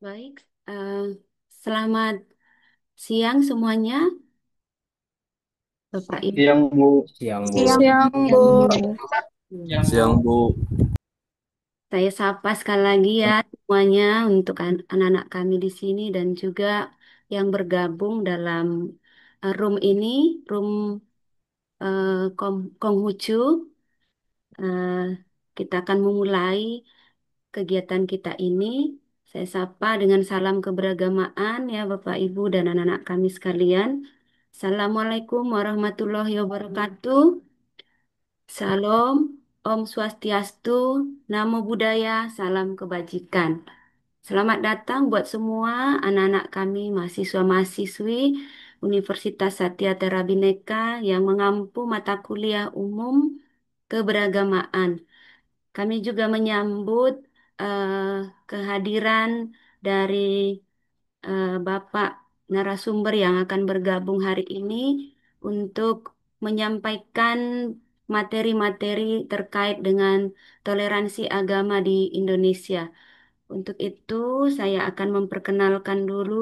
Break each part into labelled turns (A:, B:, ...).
A: Baik, selamat siang semuanya, Bapak Ibu.
B: Siang Bu.
C: Siang, Bu.
D: Siang,
E: Siang,
A: Yang
E: Bu.
C: Siang, Bu.
A: saya sapa sekali lagi ya semuanya untuk anak-anak kami di sini dan juga yang bergabung dalam room ini, room Konghucu. Eh, kita akan memulai kegiatan kita ini. Saya sapa dengan salam keberagamaan ya Bapak Ibu dan anak-anak kami sekalian. Assalamualaikum warahmatullahi wabarakatuh. Salam, Om Swastiastu, Namo Buddhaya, salam kebajikan. Selamat datang buat semua anak-anak kami mahasiswa-mahasiswi Universitas Satya Bhinneka yang mengampu mata kuliah umum keberagamaan. Kami juga menyambut kehadiran dari Bapak narasumber yang akan bergabung hari ini untuk menyampaikan materi-materi terkait dengan toleransi agama di Indonesia. Untuk itu, saya akan memperkenalkan dulu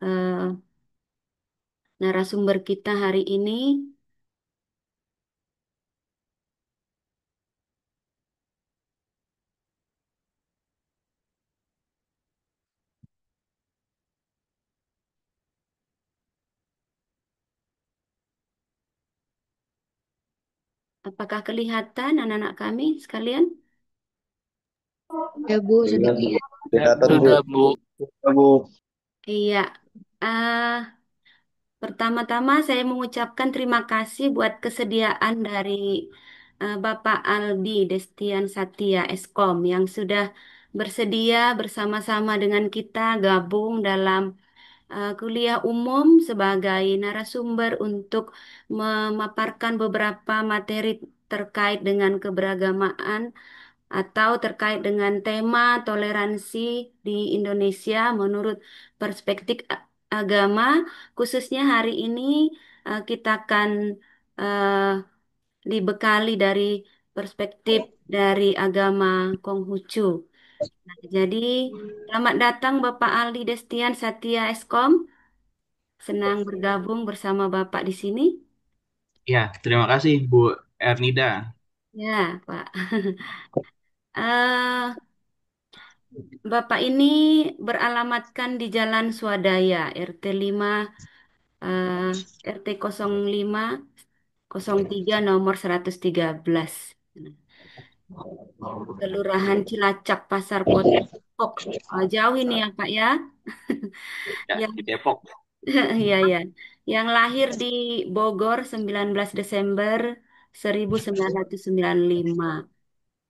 A: eh, narasumber kita hari ini. Apakah kelihatan anak-anak kami sekalian?
E: Ya, Bu, sudah
B: Kelihatan Bu.
E: lihat.
B: Kelihatan Bu.
C: Sudah, Bu.
B: Ya, Bu.
A: Iya. Ah, Pertama-tama saya mengucapkan terima kasih buat kesediaan dari Bapak Aldi Destian Satya Eskom yang sudah bersedia bersama-sama dengan kita gabung dalam kuliah umum sebagai narasumber untuk memaparkan beberapa materi terkait dengan keberagamaan atau terkait dengan tema toleransi di Indonesia menurut perspektif agama. Khususnya hari ini kita akan eh, dibekali dari perspektif dari agama Konghucu. Nah, jadi selamat datang Bapak Aldi Destian Satya Eskom. Senang bergabung bersama Bapak di sini.
D: Ya, terima kasih Bu Ernida.
A: Ya, Pak. Eh, Bapak ini beralamatkan di Jalan Swadaya, RT 5, eh, RT 0503 nomor 113. Kelurahan Cilacap, Pasar Kota Depok. Jauh ini ya, Pak ya.
D: Ya,
A: Yang
D: di Depok.
A: iya ya. Yang lahir di Bogor 19 Desember 1995.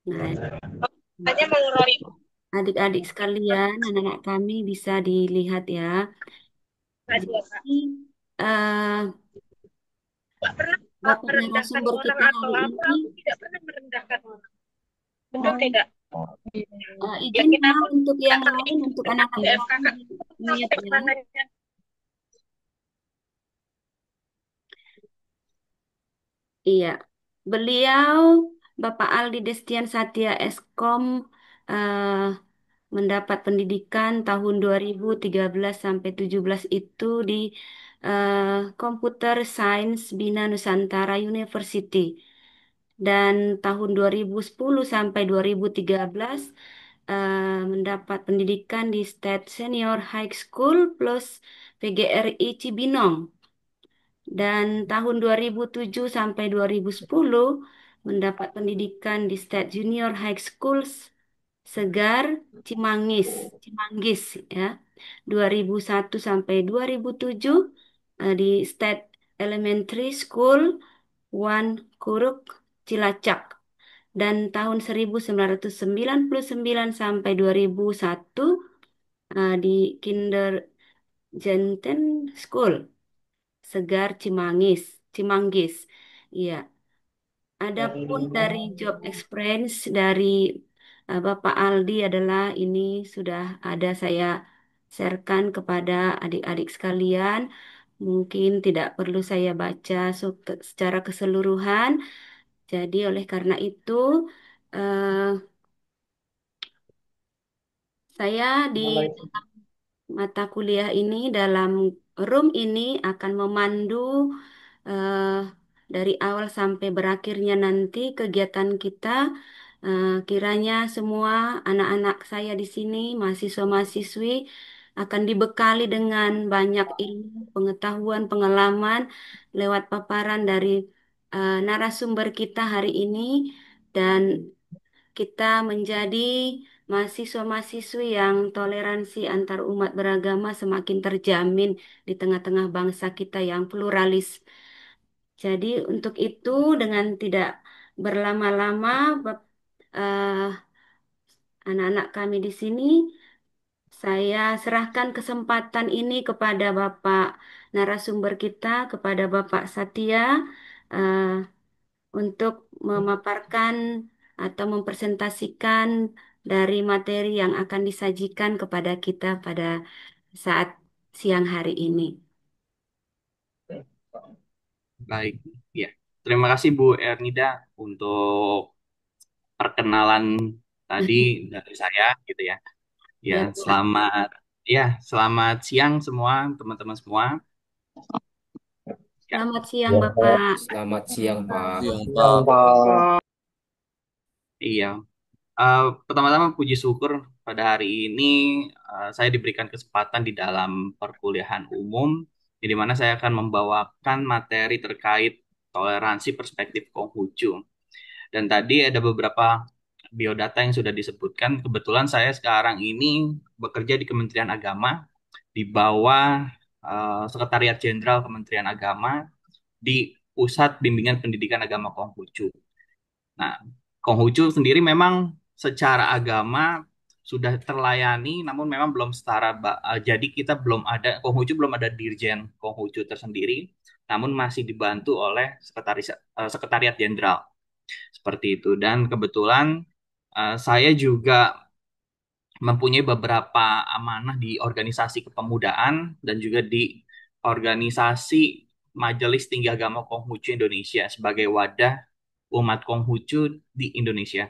A: Nah,
E: Hanya mengurangi.
A: adik-adik sekalian, anak-anak kami bisa dilihat ya.
E: Kak.
A: Jadi, eh,
E: Nggak pernah
A: Bapak
E: merendahkan
A: narasumber
E: orang
A: kita
E: atau
A: hari
E: apa.
A: ini
E: Aku tidak pernah merendahkan orang. Betul tidak? Ya
A: izin
E: kita
A: ya
E: pun
A: untuk
E: nggak
A: yang
E: pakai
A: lain,
E: izin
A: untuk
E: kita
A: anak-anak
E: BM
A: kami
E: kakak.
A: di mute
E: Sampai
A: ya.
E: mananya.
A: Iya, beliau Bapak Aldi Destian Satya Eskom eh, mendapat pendidikan tahun 2013 sampai 17 itu di eh, Computer Science Bina Nusantara University. Dan tahun 2010 sampai 2013 mendapat pendidikan di State Senior High School plus PGRI Cibinong. Dan tahun 2007 sampai 2010 mendapat pendidikan di State Junior High Schools Segar Cimanggis, Cimanggis ya. 2001 sampai 2007 di State Elementary School One Kuruk Cilacap. Dan tahun 1999 sampai 2001 di Kindergarten School Segar Cimanggis. Iya. Adapun dari job experience dari Bapak Aldi adalah ini sudah ada saya sharekan kepada adik-adik sekalian. Mungkin tidak perlu saya baca secara keseluruhan. Jadi oleh karena itu eh, Saya di mata kuliah ini dalam room ini akan memandu eh, dari awal sampai berakhirnya nanti kegiatan kita. Kiranya semua anak-anak saya di sini, mahasiswa-mahasiswi, akan dibekali dengan banyak ilmu, pengetahuan, pengalaman lewat paparan dari narasumber kita hari ini dan kita menjadi mahasiswa-mahasiswi yang toleransi antar umat beragama semakin terjamin di tengah-tengah bangsa kita yang pluralis. Jadi untuk itu dengan tidak berlama-lama, eh, anak-anak kami di sini, saya serahkan kesempatan ini kepada Bapak narasumber kita, kepada Bapak Satya, eh, untuk memaparkan atau mempresentasikan dari materi yang akan disajikan kepada kita pada saat siang hari ini.
D: Baik, ya. Terima kasih Bu Ernida untuk perkenalan tadi dari saya gitu ya. Ya,
A: Ya, Pak.
D: selamat selamat siang semua teman-teman semua. Ya,
A: Selamat siang, Bapak.
C: Selamat siang, Pak.
B: Siang,
C: Siang,
B: Pak.
C: Pak.
D: iya. Pertama-tama puji syukur pada hari ini saya diberikan kesempatan di dalam perkuliahan umum, di mana saya akan membawakan materi terkait toleransi perspektif Konghucu. Dan tadi ada beberapa biodata yang sudah disebutkan. Kebetulan saya sekarang ini bekerja di Kementerian Agama di bawah Sekretariat Jenderal Kementerian Agama di Pusat Bimbingan Pendidikan Agama Konghucu. Nah, Konghucu sendiri memang secara agama sudah terlayani, namun memang belum setara. Jadi kita belum ada Konghucu belum ada Dirjen Konghucu tersendiri, namun masih dibantu oleh Sekretariat Jenderal seperti itu. Dan kebetulan saya juga mempunyai beberapa amanah di organisasi kepemudaan dan juga di organisasi Majelis Tinggi Agama Konghucu Indonesia sebagai wadah umat Konghucu di Indonesia.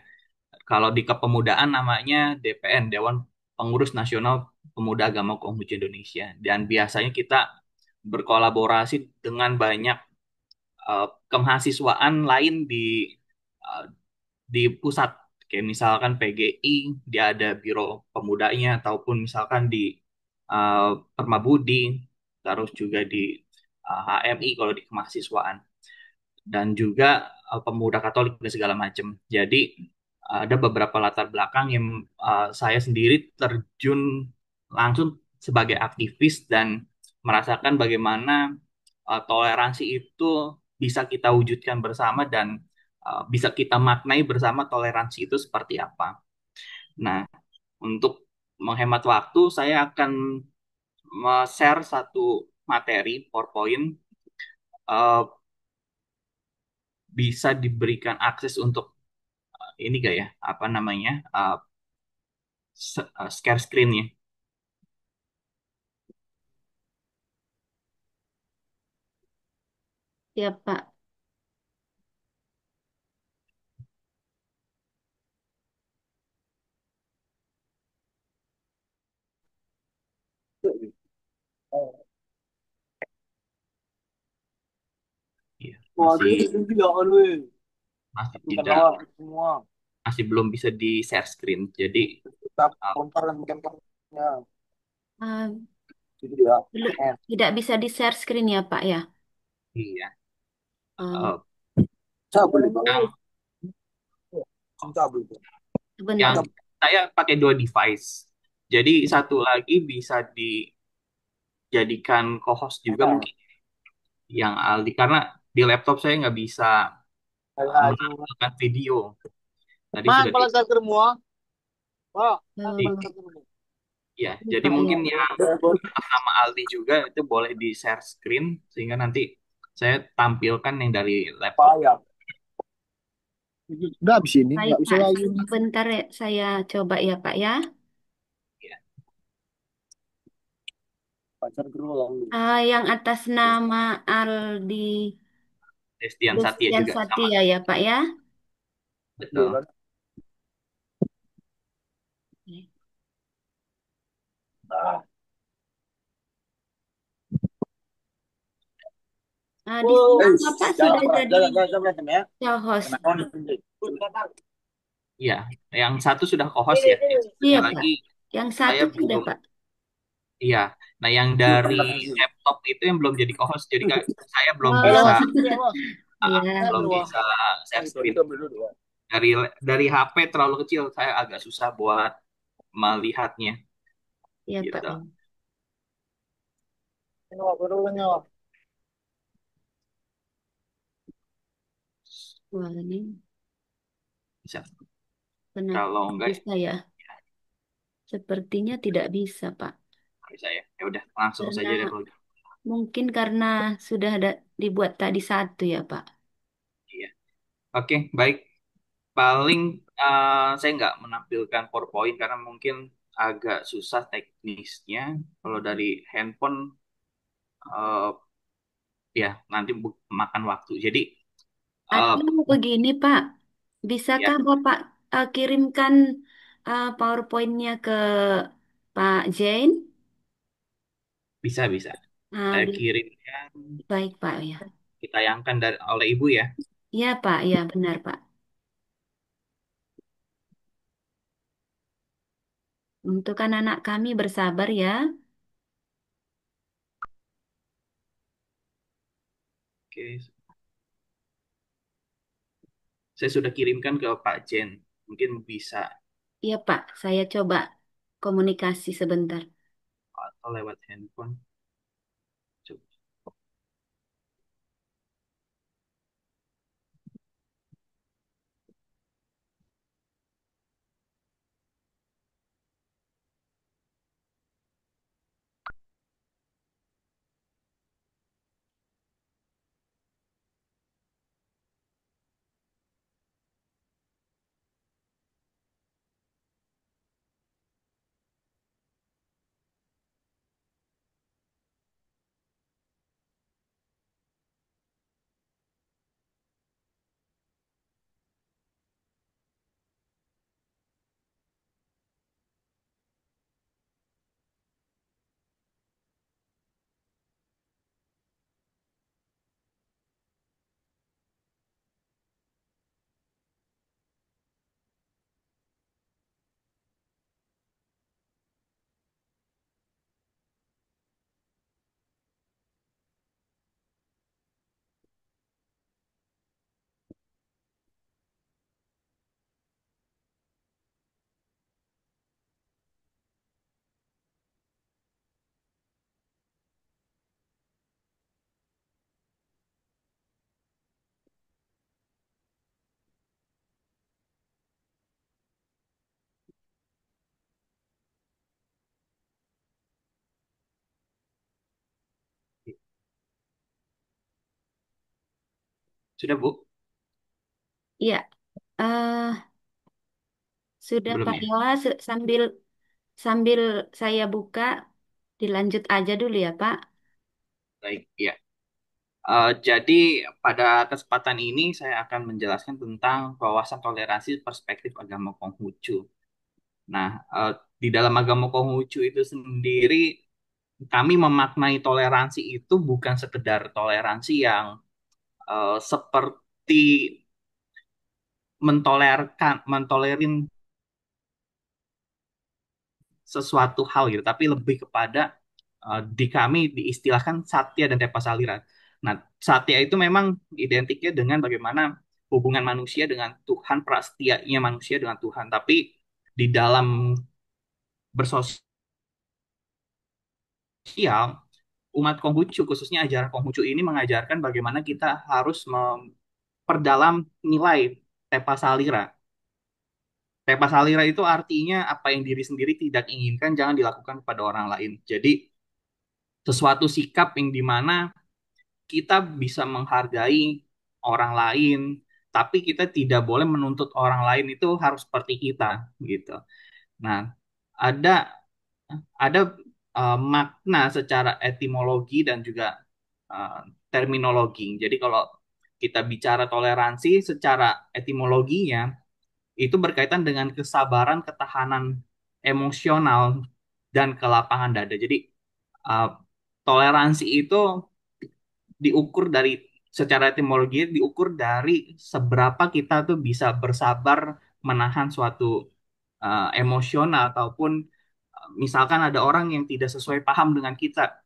D: Kalau di kepemudaan namanya DPN, Dewan Pengurus Nasional Pemuda Agama Konghucu Indonesia. Dan biasanya kita berkolaborasi dengan banyak kemahasiswaan lain uh, di pusat. Kayak misalkan PGI, dia ada biro pemudanya, ataupun misalkan di Permabudi, terus juga di HMI kalau di kemahasiswaan dan juga pemuda Katolik dan segala macam. Jadi ada beberapa latar belakang yang saya sendiri terjun langsung sebagai aktivis dan merasakan bagaimana toleransi itu bisa kita wujudkan bersama dan bisa kita maknai bersama toleransi itu seperti apa. Nah, untuk menghemat waktu, saya akan share satu materi PowerPoint eh, bisa diberikan akses untuk ini gak ya apa namanya share screen ya.
A: Ya, Pak.
D: Iya, masih tidak masih belum bisa di share screen. Jadi uh,
A: Eh, tidak bisa di share screen ya, Pak ya?
D: iya
A: Eh,
D: uh, yang yang
A: Sebentar.
D: saya pakai dua device. Jadi satu lagi bisa dijadikan co-host juga mungkin yang Aldi karena di laptop saya nggak bisa menampilkan video. Tadi
B: Man,
D: sudah di
B: pala charger mo, ah. Pak,
A: Eh,
D: ya,
A: ini,
D: jadi
A: Pak ya.
D: mungkin yang atas nama Aldi juga itu boleh di share screen sehingga nanti saya tampilkan yang dari laptop.
B: udah habis ini,
A: Baik,
B: nggak bisa
A: Pak.
B: lagi.
A: Sebentar ya, saya coba ya, Pak ya.
D: Ya,
B: Pacar berulang.
A: Yang atas nama Aldi
D: Destian Satya
A: Destian
D: juga sama.
A: Satya ya, Pak ya.
D: Betul.
A: Di sini
B: Eh,
A: Bapak
B: jangan
A: sudah
B: apa,
A: jadi
B: jangan berantem ya.
A: co-host.
B: Kenapa?
D: Iya, yang satu sudah co-host ya, yang
A: Iya,
D: satunya
A: Pak.
D: lagi
A: Yang
D: saya
A: satu sudah,
D: belum.
A: Pak.
D: Iya, nah yang dari laptop itu yang belum jadi co-host, jadi saya belum
B: Eh,
D: bisa
A: Oh,
B: lewat sini ya, Bos.
A: iya.
B: Ambil,
D: belum
B: Bos.
D: bisa share screen.
B: Itu ambil dulu ya.
D: Dari HP terlalu kecil, saya agak susah buat melihatnya
A: Iya, Pak.
D: gitu.
B: Ini, Bos, dulu ini, Bos.
A: Wah, ini
D: Bisa.
A: benar
D: Kalau enggak
A: bisa ya. Sepertinya tidak bisa, Pak.
D: bisa ya. Ya udah, langsung
A: Karena
D: saja deh kalau gitu.
A: mungkin karena sudah ada dibuat tadi satu ya, Pak.
D: Iya. Oke, baik. Paling saya nggak menampilkan PowerPoint karena mungkin agak susah teknisnya. Kalau dari handphone, eh, ya nanti makan waktu. Jadi, eh,
A: Atau begini, Pak.
D: ya
A: Bisakah Bapak kirimkan PowerPoint-nya ke Pak Jane?
D: bisa bisa.
A: Ah,
D: Saya kirimkan,
A: baik, Pak, ya.
D: ditayangkan oleh Ibu ya.
A: Ya, Pak, ya benar, Pak. Untuk anak-anak kami bersabar ya.
D: Oke, saya sudah kirimkan ke Pak Jen. Mungkin bisa
A: Iya, Pak. Saya coba komunikasi sebentar.
D: atau lewat handphone. Coba. Sudah, Bu?
A: Iya, eh sudah
D: Belum
A: Pak
D: ya?
A: ya. Sambil sambil saya buka, dilanjut aja dulu ya, Pak.
D: Baik, ya. Jadi pada kesempatan ini saya akan menjelaskan tentang wawasan toleransi perspektif agama Konghucu. Nah, di dalam agama Konghucu itu sendiri kami memaknai toleransi itu bukan sekedar toleransi yang seperti mentolerin sesuatu hal gitu, tapi lebih kepada di kami diistilahkan Satya dan Tepa Salira. Nah, Satya itu memang identiknya dengan bagaimana hubungan manusia dengan Tuhan, prasetyanya manusia dengan Tuhan. Tapi di dalam bersosial, umat Konghucu, khususnya ajaran Konghucu ini mengajarkan bagaimana kita harus memperdalam nilai Tepa Salira. Tepa Salira itu artinya apa yang diri sendiri tidak inginkan jangan dilakukan kepada orang lain. Jadi sesuatu sikap yang dimana kita bisa menghargai orang lain, tapi kita tidak boleh menuntut orang lain itu harus seperti kita gitu. Nah, ada ada makna secara etimologi dan juga uh, terminologi. Jadi kalau kita bicara toleransi secara etimologinya itu berkaitan dengan kesabaran, ketahanan emosional dan ke lapangan dada. Jadi uh, toleransi itu diukur dari secara etimologi diukur dari seberapa kita tuh bisa bersabar menahan suatu emosional ataupun misalkan ada orang yang tidak sesuai paham dengan kita.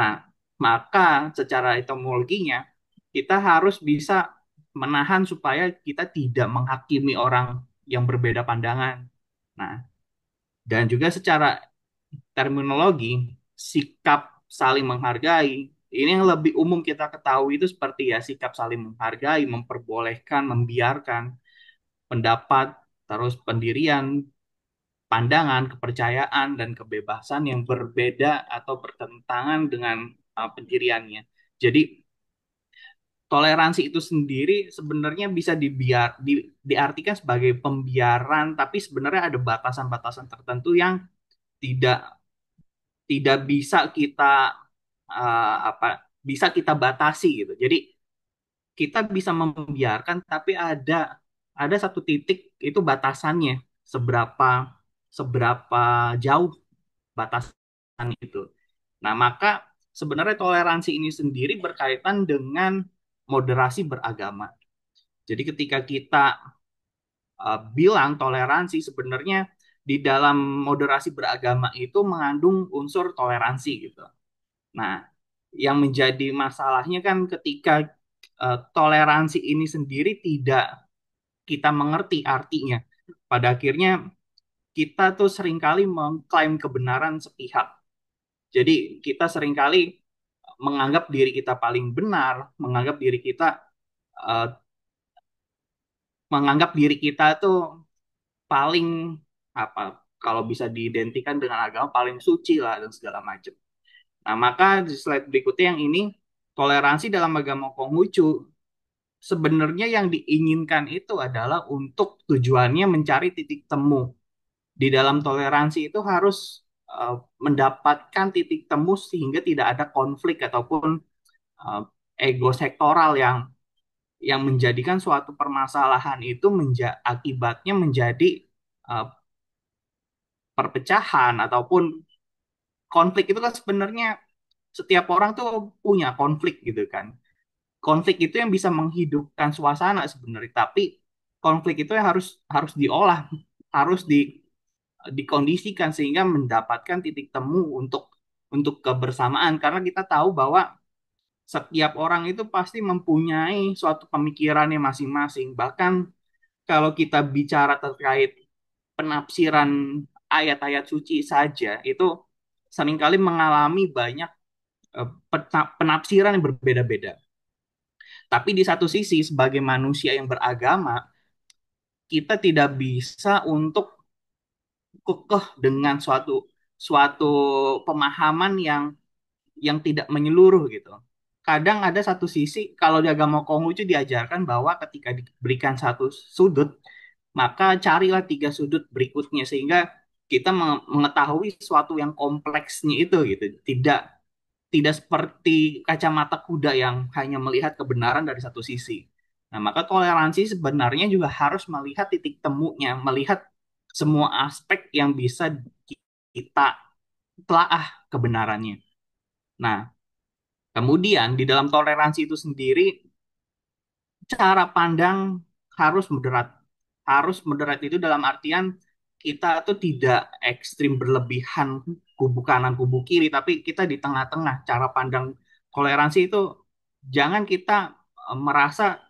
D: Nah, maka secara etimologinya kita harus bisa menahan supaya kita tidak menghakimi orang yang berbeda pandangan. Nah, dan juga secara terminologi, sikap saling menghargai, ini yang lebih umum kita ketahui itu seperti ya sikap saling menghargai, memperbolehkan, membiarkan pendapat, terus pendirian, pandangan, kepercayaan, dan kebebasan yang berbeda atau bertentangan dengan pendiriannya. Jadi toleransi itu sendiri sebenarnya bisa diartikan sebagai pembiaran, tapi sebenarnya ada batasan-batasan tertentu yang tidak tidak bisa kita apa bisa kita batasi gitu. Jadi kita bisa membiarkan, tapi ada satu titik itu batasannya seberapa seberapa jauh batasan itu. Nah, maka sebenarnya toleransi ini sendiri berkaitan dengan moderasi beragama. Jadi ketika kita bilang toleransi sebenarnya di dalam moderasi beragama itu mengandung unsur toleransi gitu. Nah, yang menjadi masalahnya kan ketika toleransi ini sendiri tidak kita mengerti artinya. Pada akhirnya kita tuh seringkali mengklaim kebenaran sepihak. Jadi kita seringkali menganggap diri kita paling benar, eh, menganggap diri kita tuh paling apa kalau bisa diidentikan dengan agama paling suci lah dan segala macam. Nah, maka di slide berikutnya yang ini toleransi dalam agama Konghucu sebenarnya yang diinginkan itu adalah untuk tujuannya mencari titik temu. Di dalam toleransi itu harus mendapatkan titik temu sehingga tidak ada konflik ataupun uh, ego sektoral yang menjadikan suatu permasalahan itu akibatnya menjadi uh, perpecahan ataupun konflik itu kan sebenarnya setiap orang tuh punya konflik gitu kan. Konflik itu yang bisa menghidupkan suasana sebenarnya, tapi konflik itu yang harus harus diolah, harus dikondisikan sehingga mendapatkan titik temu untuk kebersamaan karena kita tahu bahwa setiap orang itu pasti mempunyai suatu pemikirannya masing-masing. Bahkan kalau kita bicara terkait penafsiran ayat-ayat suci saja, itu seringkali mengalami banyak penafsiran yang berbeda-beda. Tapi di satu sisi, sebagai manusia yang beragama, kita tidak bisa untuk kekeh dengan suatu suatu pemahaman yang tidak menyeluruh gitu. Kadang ada satu sisi, kalau di agama Konghucu diajarkan bahwa ketika diberikan satu sudut, maka carilah tiga sudut berikutnya sehingga kita mengetahui suatu yang kompleksnya itu gitu. Tidak tidak seperti kacamata kuda yang hanya melihat kebenaran dari satu sisi. Nah, maka toleransi sebenarnya juga harus melihat titik temunya, melihat semua aspek yang bisa kita telaah kebenarannya. Nah, kemudian di dalam toleransi itu sendiri cara pandang harus moderat. Harus moderat itu dalam artian kita tuh tidak ekstrim berlebihan kubu kanan kubu kiri, tapi kita di tengah-tengah. Cara pandang toleransi itu jangan kita merasa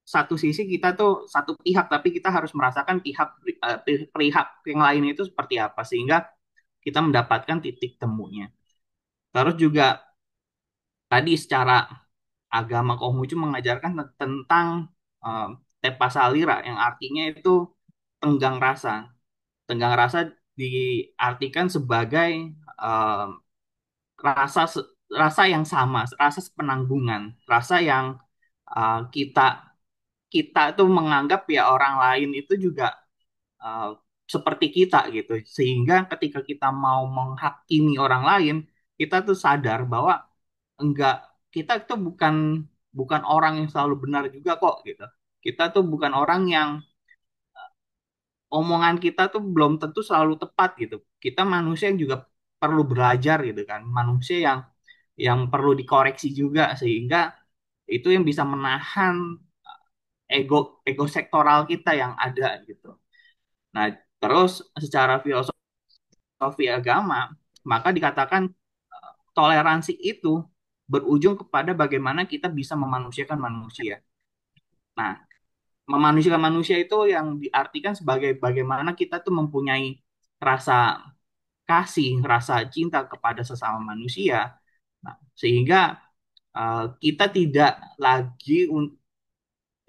D: satu sisi kita tuh satu pihak, tapi kita harus merasakan pihak yang lain itu seperti apa sehingga kita mendapatkan titik temunya. Terus juga tadi secara agama Konghucu mengajarkan tentang uh, tepa salira yang artinya itu tenggang rasa. Tenggang rasa diartikan sebagai uh, rasa rasa yang sama, rasa sepenanggungan, rasa yang kita kita tuh menganggap ya orang lain itu juga uh, seperti kita gitu. Sehingga ketika kita mau menghakimi orang lain, kita tuh sadar bahwa enggak kita tuh bukan bukan orang yang selalu benar juga kok gitu. Kita tuh bukan orang yang omongan kita tuh belum tentu selalu tepat gitu. kita manusia yang juga perlu belajar gitu kan, manusia yang perlu dikoreksi juga sehingga itu yang bisa menahan ego ego sektoral kita yang ada gitu. Nah, terus secara filosofi agama, maka dikatakan toleransi itu berujung kepada bagaimana kita bisa memanusiakan manusia. Nah, memanusiakan manusia itu yang diartikan sebagai bagaimana kita tuh mempunyai rasa kasih, rasa cinta kepada sesama manusia. Nah, sehingga kita tidak lagi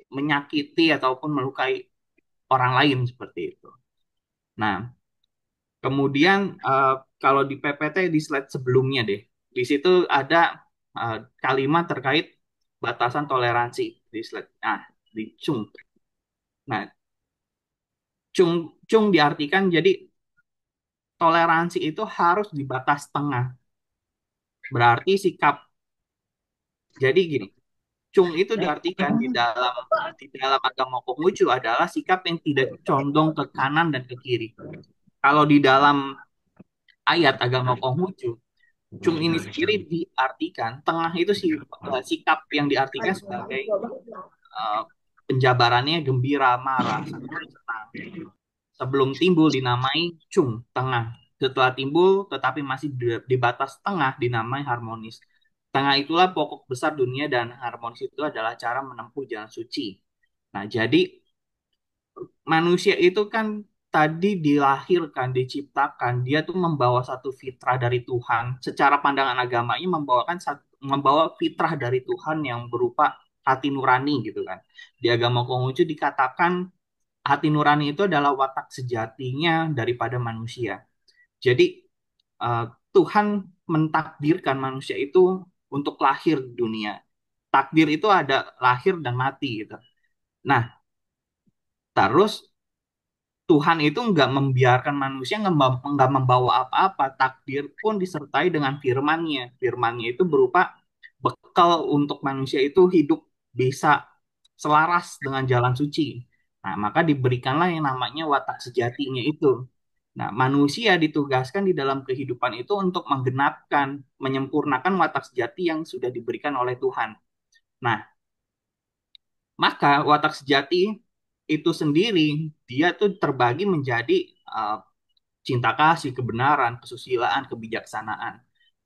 D: menyakiti ataupun melukai orang lain seperti itu. Nah, kemudian kalau di PPT di slide sebelumnya deh, di situ ada kalimat terkait batasan toleransi di slide. Nah, di Chung. Nah, Chung diartikan jadi toleransi itu harus di batas tengah. Berarti sikap. Jadi gini, Chung itu diartikan di dalam agama Konghucu adalah sikap yang tidak condong ke kanan dan ke kiri. Kalau di dalam ayat agama Konghucu, Chung ini sendiri diartikan tengah itu sikap yang diartikan sebagai uh, penjabarannya gembira, marah, sampai senang. Sebelum timbul dinamai Chung, tengah. Setelah timbul tetapi masih di batas tengah dinamai harmonis. Tengah itulah pokok besar dunia dan harmonis itu adalah cara menempuh jalan suci. Nah, jadi manusia itu kan tadi dilahirkan, diciptakan, dia tuh membawa satu fitrah dari Tuhan. Secara pandangan agamanya membawa fitrah dari Tuhan yang berupa hati nurani gitu kan. Di agama Konghucu dikatakan hati nurani itu adalah watak sejatinya daripada manusia. Jadi eh, Tuhan mentakdirkan manusia itu untuk lahir di dunia. Takdir itu ada lahir dan mati gitu. Nah, terus Tuhan itu nggak membiarkan manusia nggak membawa apa-apa. Takdir pun disertai dengan firman-Nya. Firman-Nya itu berupa bekal untuk manusia itu hidup bisa selaras dengan jalan suci. Nah, maka diberikanlah yang namanya watak sejatinya itu. Nah, manusia ditugaskan di dalam kehidupan itu untuk menggenapkan, menyempurnakan watak sejati yang sudah diberikan oleh Tuhan. Nah, maka watak sejati itu sendiri dia tuh terbagi menjadi uh, cinta kasih, kebenaran, kesusilaan, kebijaksanaan.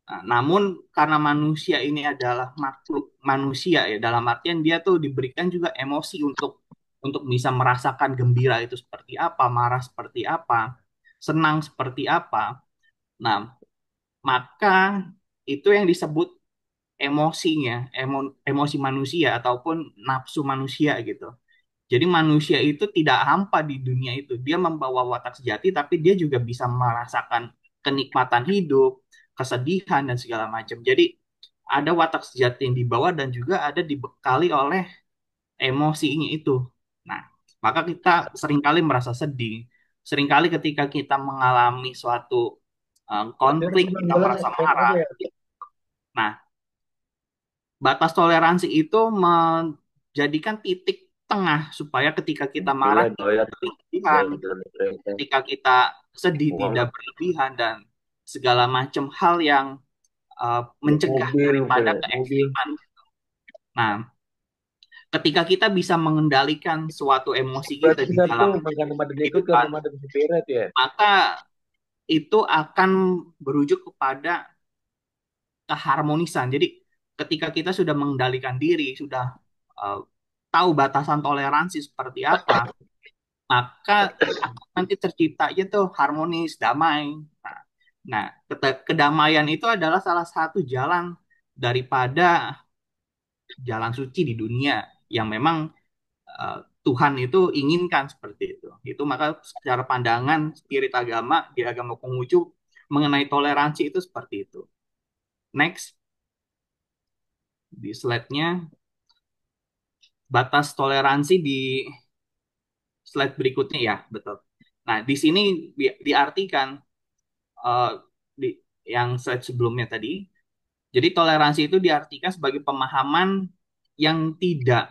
D: Nah, namun karena manusia ini adalah makhluk manusia ya dalam artian dia tuh diberikan juga emosi untuk bisa merasakan gembira itu seperti apa, marah seperti apa, senang seperti apa. Nah, maka itu yang disebut emosinya, emosi manusia ataupun nafsu manusia gitu. Jadi manusia itu tidak hampa di dunia itu. Dia membawa watak sejati, tapi dia juga bisa merasakan kenikmatan hidup, kesedihan, dan segala macam. Jadi ada watak sejati yang dibawa dan juga ada dibekali oleh emosinya itu. Nah, maka kita seringkali merasa sedih. Seringkali ketika kita mengalami suatu konflik, kita merasa marah. Nah, batas toleransi itu menjadikan titik tengah supaya ketika kita marah tidak berlebihan, ketika kita sedih tidak berlebihan dan segala macam hal yang mencegah daripada keekstriman. Nah, ketika kita bisa mengendalikan suatu emosi kita di dalam kehidupan, maka itu akan berujuk kepada keharmonisan. Jadi ketika kita sudah mengendalikan diri, sudah uh, tahu batasan toleransi seperti apa, maka nanti tercipta aja tuh harmonis, damai. Nah, nah, kedamaian itu adalah salah satu jalan daripada jalan suci di dunia yang memang uh, Tuhan itu inginkan seperti itu. Itu maka secara pandangan spirit agama di agama Konghucu mengenai toleransi itu seperti itu. Next, di slide-nya batas toleransi di slide berikutnya ya, betul. Nah, di sini diartikan eh, di yang slide sebelumnya tadi. Jadi toleransi itu diartikan sebagai pemahaman yang tidak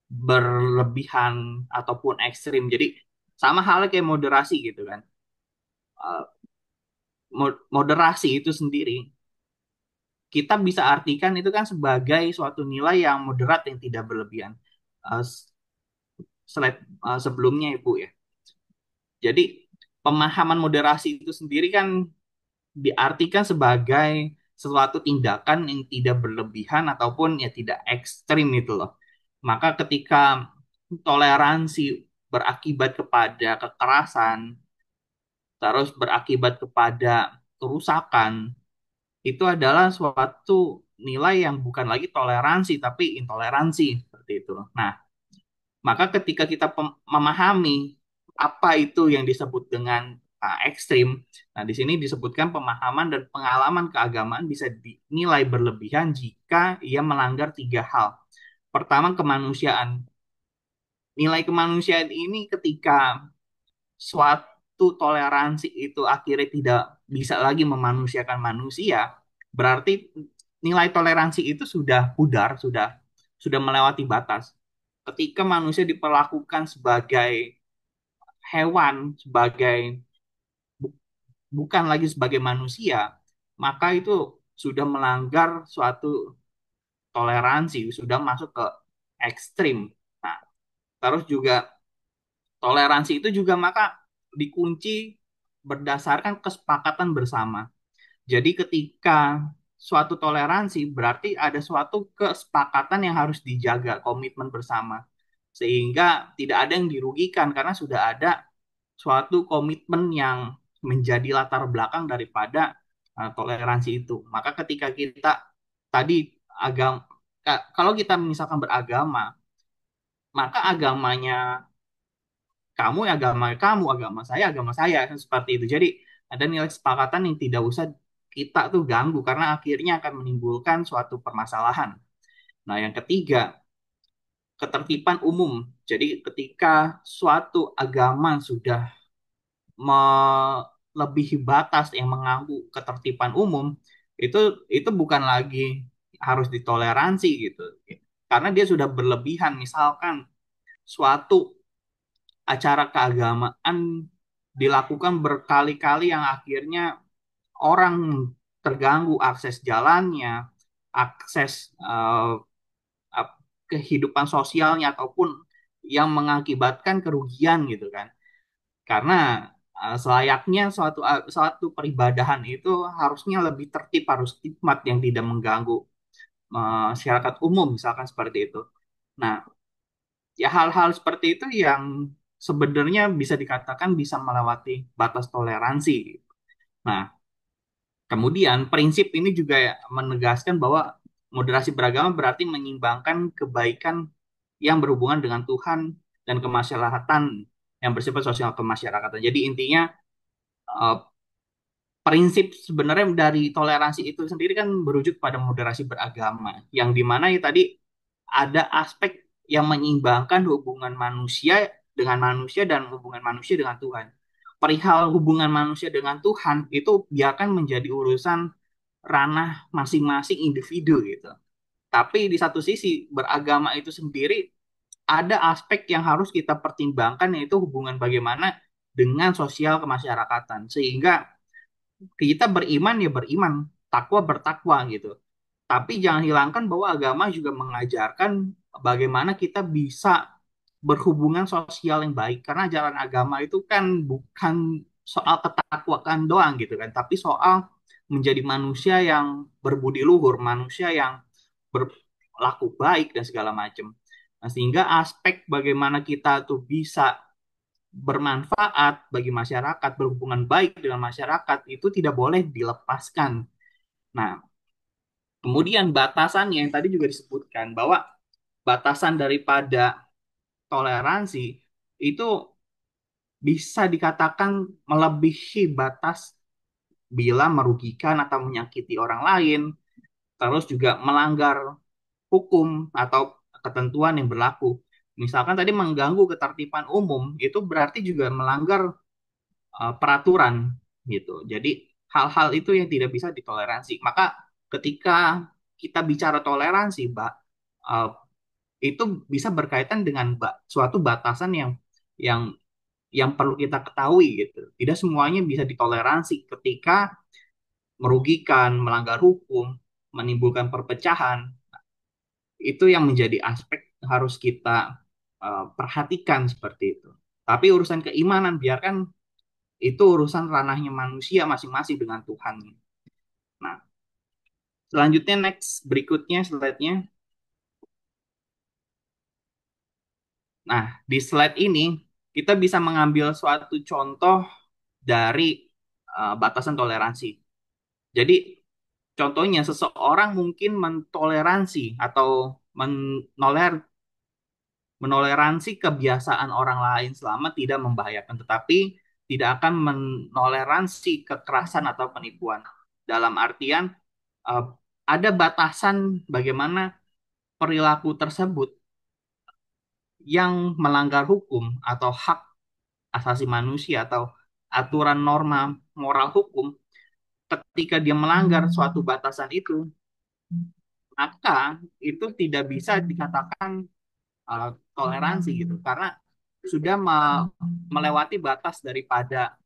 D: berlebihan ataupun ekstrim. Jadi sama halnya kayak moderasi gitu kan. moderasi itu sendiri kita bisa artikan itu kan sebagai suatu nilai yang moderat yang tidak berlebihan. Eh, Slide sebelumnya Ibu ya. Jadi pemahaman moderasi itu sendiri kan diartikan sebagai suatu tindakan yang tidak berlebihan ataupun ya tidak ekstrim itu loh. Maka ketika toleransi berakibat kepada kekerasan, terus berakibat kepada kerusakan, itu adalah suatu nilai yang bukan lagi toleransi tapi intoleransi seperti itu. Nah, maka ketika kita memahami apa itu yang disebut dengan ekstrim, nah di sini disebutkan pemahaman dan pengalaman keagamaan bisa dinilai berlebihan jika ia melanggar tiga hal. Pertama, kemanusiaan. Nilai kemanusiaan ini ketika suatu toleransi itu akhirnya tidak bisa lagi memanusiakan manusia, berarti nilai toleransi itu sudah pudar, sudah melewati batas. Ketika manusia diperlakukan sebagai hewan, bu- bukan lagi sebagai manusia, maka itu sudah melanggar suatu toleransi, sudah masuk ke ekstrim. Nah, terus juga toleransi itu juga maka dikunci berdasarkan kesepakatan bersama. Jadi ketika suatu toleransi berarti ada suatu kesepakatan yang harus dijaga, komitmen bersama. Sehingga tidak ada yang dirugikan karena sudah ada suatu komitmen yang menjadi latar belakang daripada toleransi itu. Maka ketika kita tadi agama kalau kita misalkan beragama, maka agamanya agama saya kan seperti itu. Jadi ada nilai kesepakatan yang tidak usah kita tuh ganggu karena akhirnya akan menimbulkan suatu permasalahan. Nah, yang ketiga, ketertiban umum. Jadi ketika suatu agama sudah melebihi batas yang mengganggu ketertiban umum, itu itu bukan lagi harus ditoleransi gitu. Karena dia sudah berlebihan. Misalkan suatu acara keagamaan dilakukan berkali-kali yang akhirnya orang terganggu akses jalannya, akses kehidupan sosialnya ataupun yang mengakibatkan kerugian gitu kan. Karena selayaknya suatu peribadahan itu harusnya lebih tertib, harus hikmat yang tidak mengganggu masyarakat umum misalkan seperti itu. Nah, ya hal-hal seperti itu yang sebenarnya bisa dikatakan bisa melewati batas toleransi. Nah, kemudian prinsip ini juga ya menegaskan bahwa moderasi beragama berarti menyeimbangkan kebaikan yang berhubungan dengan Tuhan dan kemaslahatan yang bersifat sosial kemasyarakatan. Jadi intinya eh, prinsip sebenarnya dari toleransi itu sendiri kan berujuk pada moderasi beragama, yang dimana ya tadi ada aspek yang menyeimbangkan hubungan manusia dan hubungan manusia dengan Tuhan. Perihal hubungan manusia dengan Tuhan itu biarkan menjadi urusan ranah masing-masing individu gitu. Tapi di satu sisi beragama itu sendiri ada aspek yang harus kita pertimbangkan yaitu hubungan bagaimana dengan sosial kemasyarakatan. Sehingga kita beriman ya beriman, takwa bertakwa gitu. Tapi jangan hilangkan bahwa agama juga mengajarkan bagaimana kita bisa berhubungan sosial yang baik. Karena ajaran agama itu kan bukan soal ketakwaan doang gitu kan, tapi soal menjadi manusia yang berbudi luhur, manusia yang berlaku baik dan segala macam. Nah, sehingga aspek bagaimana kita tuh bisa bermanfaat bagi masyarakat, berhubungan baik dengan masyarakat itu tidak boleh dilepaskan. Nah, kemudian batasannya yang tadi juga disebutkan bahwa batasan daripada toleransi itu bisa dikatakan melebihi batas bila merugikan atau menyakiti orang lain, terus juga melanggar hukum atau ketentuan yang berlaku. Misalkan tadi mengganggu ketertiban umum, itu berarti juga melanggar peraturan gitu. Jadi hal-hal itu yang tidak bisa ditoleransi. Maka ketika kita bicara toleransi, Mbak, uh, itu bisa berkaitan dengan suatu batasan yang yang perlu kita ketahui gitu. Tidak semuanya bisa ditoleransi ketika merugikan, melanggar hukum, menimbulkan perpecahan. Itu yang menjadi aspek harus kita perhatikan seperti itu. Tapi urusan keimanan biarkan itu urusan ranahnya manusia masing-masing dengan Tuhan. Nah, selanjutnya next berikutnya slide-nya. Nah, di slide ini kita bisa mengambil suatu contoh dari batasan toleransi. Jadi, contohnya seseorang mungkin mentoleransi atau menoler menoleransi kebiasaan orang lain selama tidak membahayakan, tetapi tidak akan menoleransi kekerasan atau penipuan. Dalam artian eh, ada batasan bagaimana perilaku tersebut yang melanggar hukum atau hak asasi manusia atau aturan norma moral hukum. Ketika dia melanggar suatu batasan itu, maka itu tidak bisa dikatakan toleransi gitu, karena sudah melewati batas daripada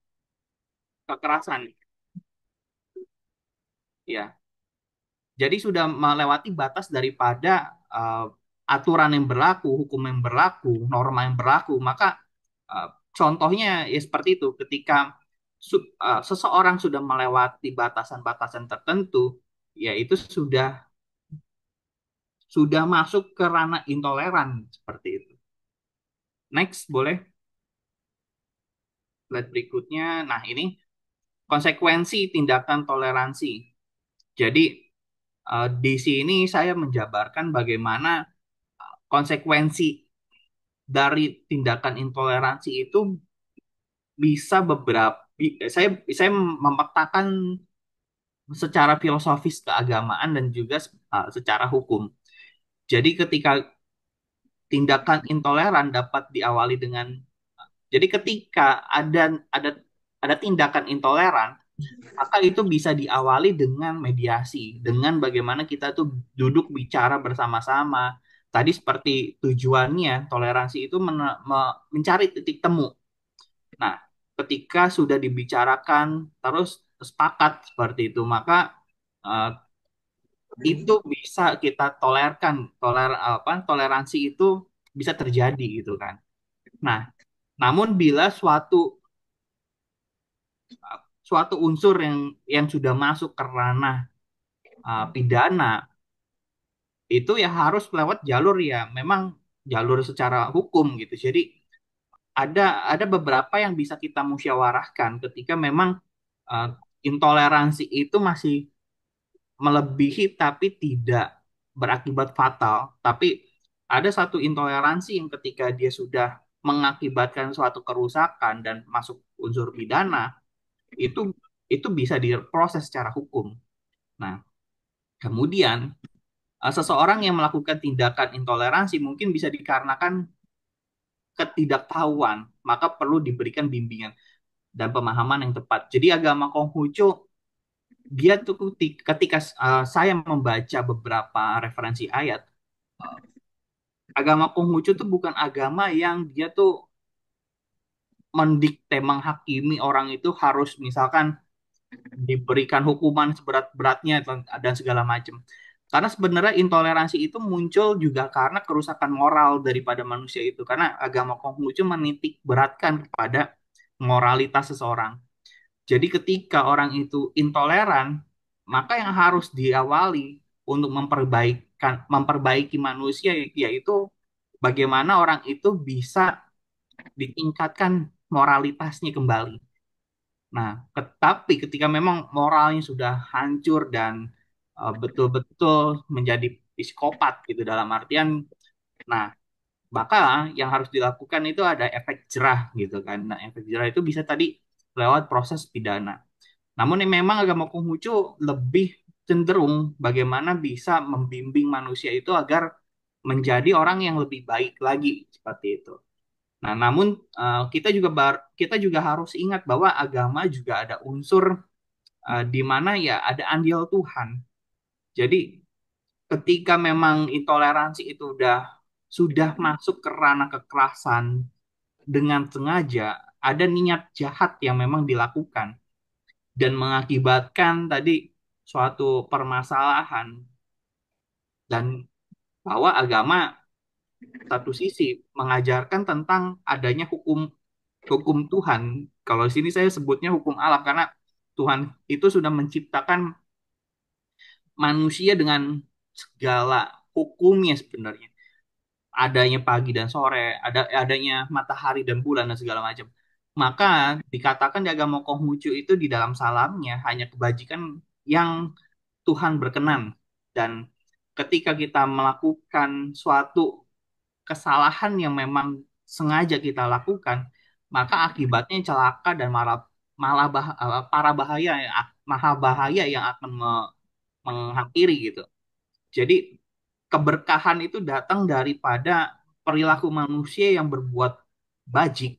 D: kekerasan, ya. Jadi sudah melewati batas daripada aturan yang berlaku, hukum yang berlaku, norma yang berlaku. Maka uh, contohnya ya seperti itu, ketika seseorang sudah melewati batasan-batasan tertentu, ya itu sudah masuk ke ranah intoleran seperti itu. Next, boleh slide berikutnya. Nah, ini konsekuensi tindakan toleransi. Jadi di sini saya menjabarkan bagaimana konsekuensi dari tindakan intoleransi itu bisa saya memetakan secara filosofis keagamaan dan juga secara hukum. Jadi ketika tindakan intoleran dapat diawali dengan jadi ketika ada tindakan intoleran, maka itu bisa diawali dengan mediasi, dengan bagaimana kita tuh duduk bicara bersama-sama. Tadi seperti tujuannya toleransi itu mencari titik temu. Nah, ketika sudah dibicarakan terus sepakat seperti itu, maka eh, itu bisa kita toleransi itu bisa terjadi gitu kan. Nah, namun bila suatu unsur yang sudah masuk ke ranah pidana itu ya harus lewat jalur ya memang jalur secara hukum gitu. Jadi ada beberapa yang bisa kita musyawarahkan ketika memang uh, intoleransi itu masih melebihi tapi tidak berakibat fatal. Tapi ada satu intoleransi yang ketika dia sudah mengakibatkan suatu kerusakan dan masuk unsur pidana itu itu bisa diproses secara hukum. Nah, kemudian seseorang yang melakukan tindakan intoleransi mungkin bisa dikarenakan ketidaktahuan, maka perlu diberikan bimbingan dan pemahaman yang tepat. Jadi agama Konghucu dia tuh ketika saya membaca beberapa referensi ayat, agama Konghucu tuh bukan agama yang dia tuh mendikte menghakimi orang itu harus misalkan diberikan hukuman seberat-beratnya dan segala macam. Karena sebenarnya intoleransi itu muncul juga karena kerusakan moral daripada manusia itu. Karena agama Konghucu menitik beratkan kepada moralitas seseorang. Jadi ketika orang itu intoleran, maka yang harus diawali untuk memperbaiki manusia yaitu bagaimana orang itu bisa ditingkatkan moralitasnya kembali. Nah, tetapi ketika memang moralnya sudah hancur dan betul-betul menjadi psikopat gitu dalam artian, nah maka yang harus dilakukan itu ada efek jerah gitu kan. Nah, efek jerah itu bisa tadi lewat proses pidana. Namun ini memang agama Konghucu lebih cenderung bagaimana bisa membimbing manusia itu agar menjadi orang yang lebih baik lagi seperti itu. Nah, namun kita juga harus ingat bahwa agama juga ada unsur di mana ya ada andil Tuhan. Jadi ketika memang intoleransi itu sudah masuk ke ranah kekerasan dengan sengaja, ada niat jahat yang memang dilakukan dan mengakibatkan tadi suatu permasalahan, dan bahwa agama satu sisi mengajarkan tentang adanya hukum hukum Tuhan. Kalau di sini saya sebutnya hukum alam karena Tuhan itu sudah menciptakan manusia dengan segala hukumnya sebenarnya. Adanya pagi dan sore, adanya matahari dan bulan dan segala macam. Maka dikatakan di agama Konghucu itu di dalam salamnya hanya kebajikan yang Tuhan berkenan. Dan ketika kita melakukan suatu kesalahan yang memang sengaja kita lakukan, maka akibatnya celaka dan malah malah para bahaya yang maha bahaya yang akan menghampiri gitu. Jadi keberkahan itu datang daripada perilaku manusia yang berbuat bajik,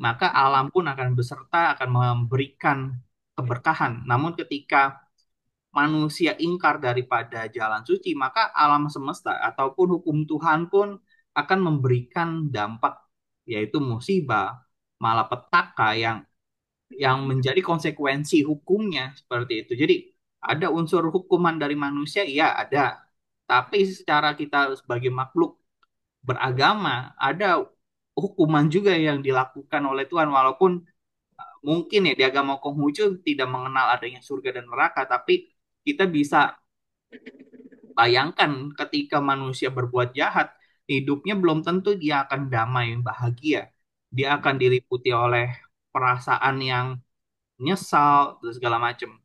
D: maka alam pun akan beserta akan memberikan keberkahan. Namun ketika manusia ingkar daripada jalan suci, maka alam semesta ataupun hukum Tuhan pun akan memberikan dampak, yaitu musibah, malapetaka yang menjadi konsekuensi hukumnya seperti itu. Jadi ada unsur hukuman dari manusia, iya ada. Tapi secara kita sebagai makhluk beragama, ada hukuman juga yang dilakukan oleh Tuhan. Walaupun mungkin ya di agama Konghucu tidak mengenal adanya surga dan neraka, tapi kita bisa bayangkan ketika manusia berbuat jahat, hidupnya belum tentu dia akan damai, bahagia. Dia akan diliputi oleh perasaan yang nyesal, dan segala macam.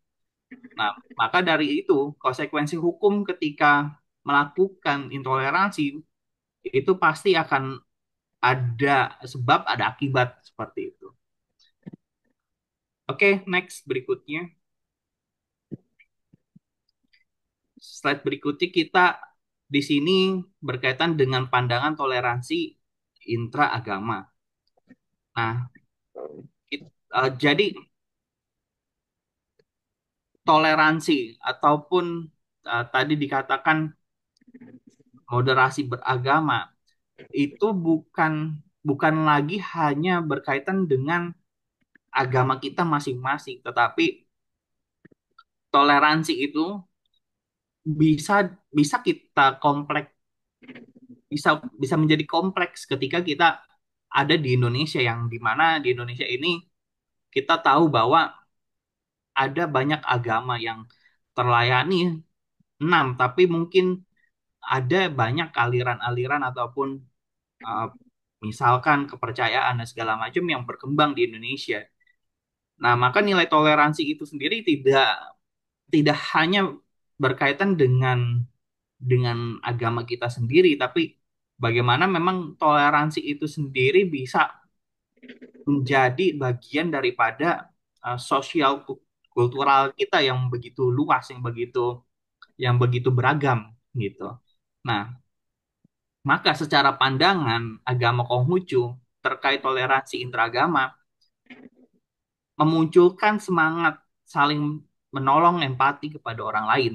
D: Nah, maka dari itu, konsekuensi hukum ketika melakukan intoleransi itu pasti akan ada sebab, ada akibat seperti itu. Oke, next berikutnya. Slide berikutnya kita di sini berkaitan dengan pandangan toleransi intraagama. Nah, jadi toleransi ataupun tadi dikatakan moderasi beragama itu bukan bukan lagi hanya berkaitan dengan agama kita masing-masing, tetapi toleransi itu bisa bisa kita kompleks, bisa bisa menjadi kompleks ketika kita ada di Indonesia, yang dimana di Indonesia ini kita tahu bahwa ada banyak agama yang terlayani enam, tapi mungkin ada banyak aliran-aliran ataupun uh, misalkan kepercayaan dan segala macam yang berkembang di Indonesia. Nah, maka nilai toleransi itu sendiri tidak tidak hanya berkaitan dengan agama kita sendiri, tapi bagaimana memang toleransi itu sendiri bisa menjadi bagian daripada sosial kultural kita yang begitu luas, yang begitu beragam gitu. Nah, maka secara pandangan agama Konghucu terkait toleransi intragama memunculkan semangat saling menolong, empati kepada orang lain.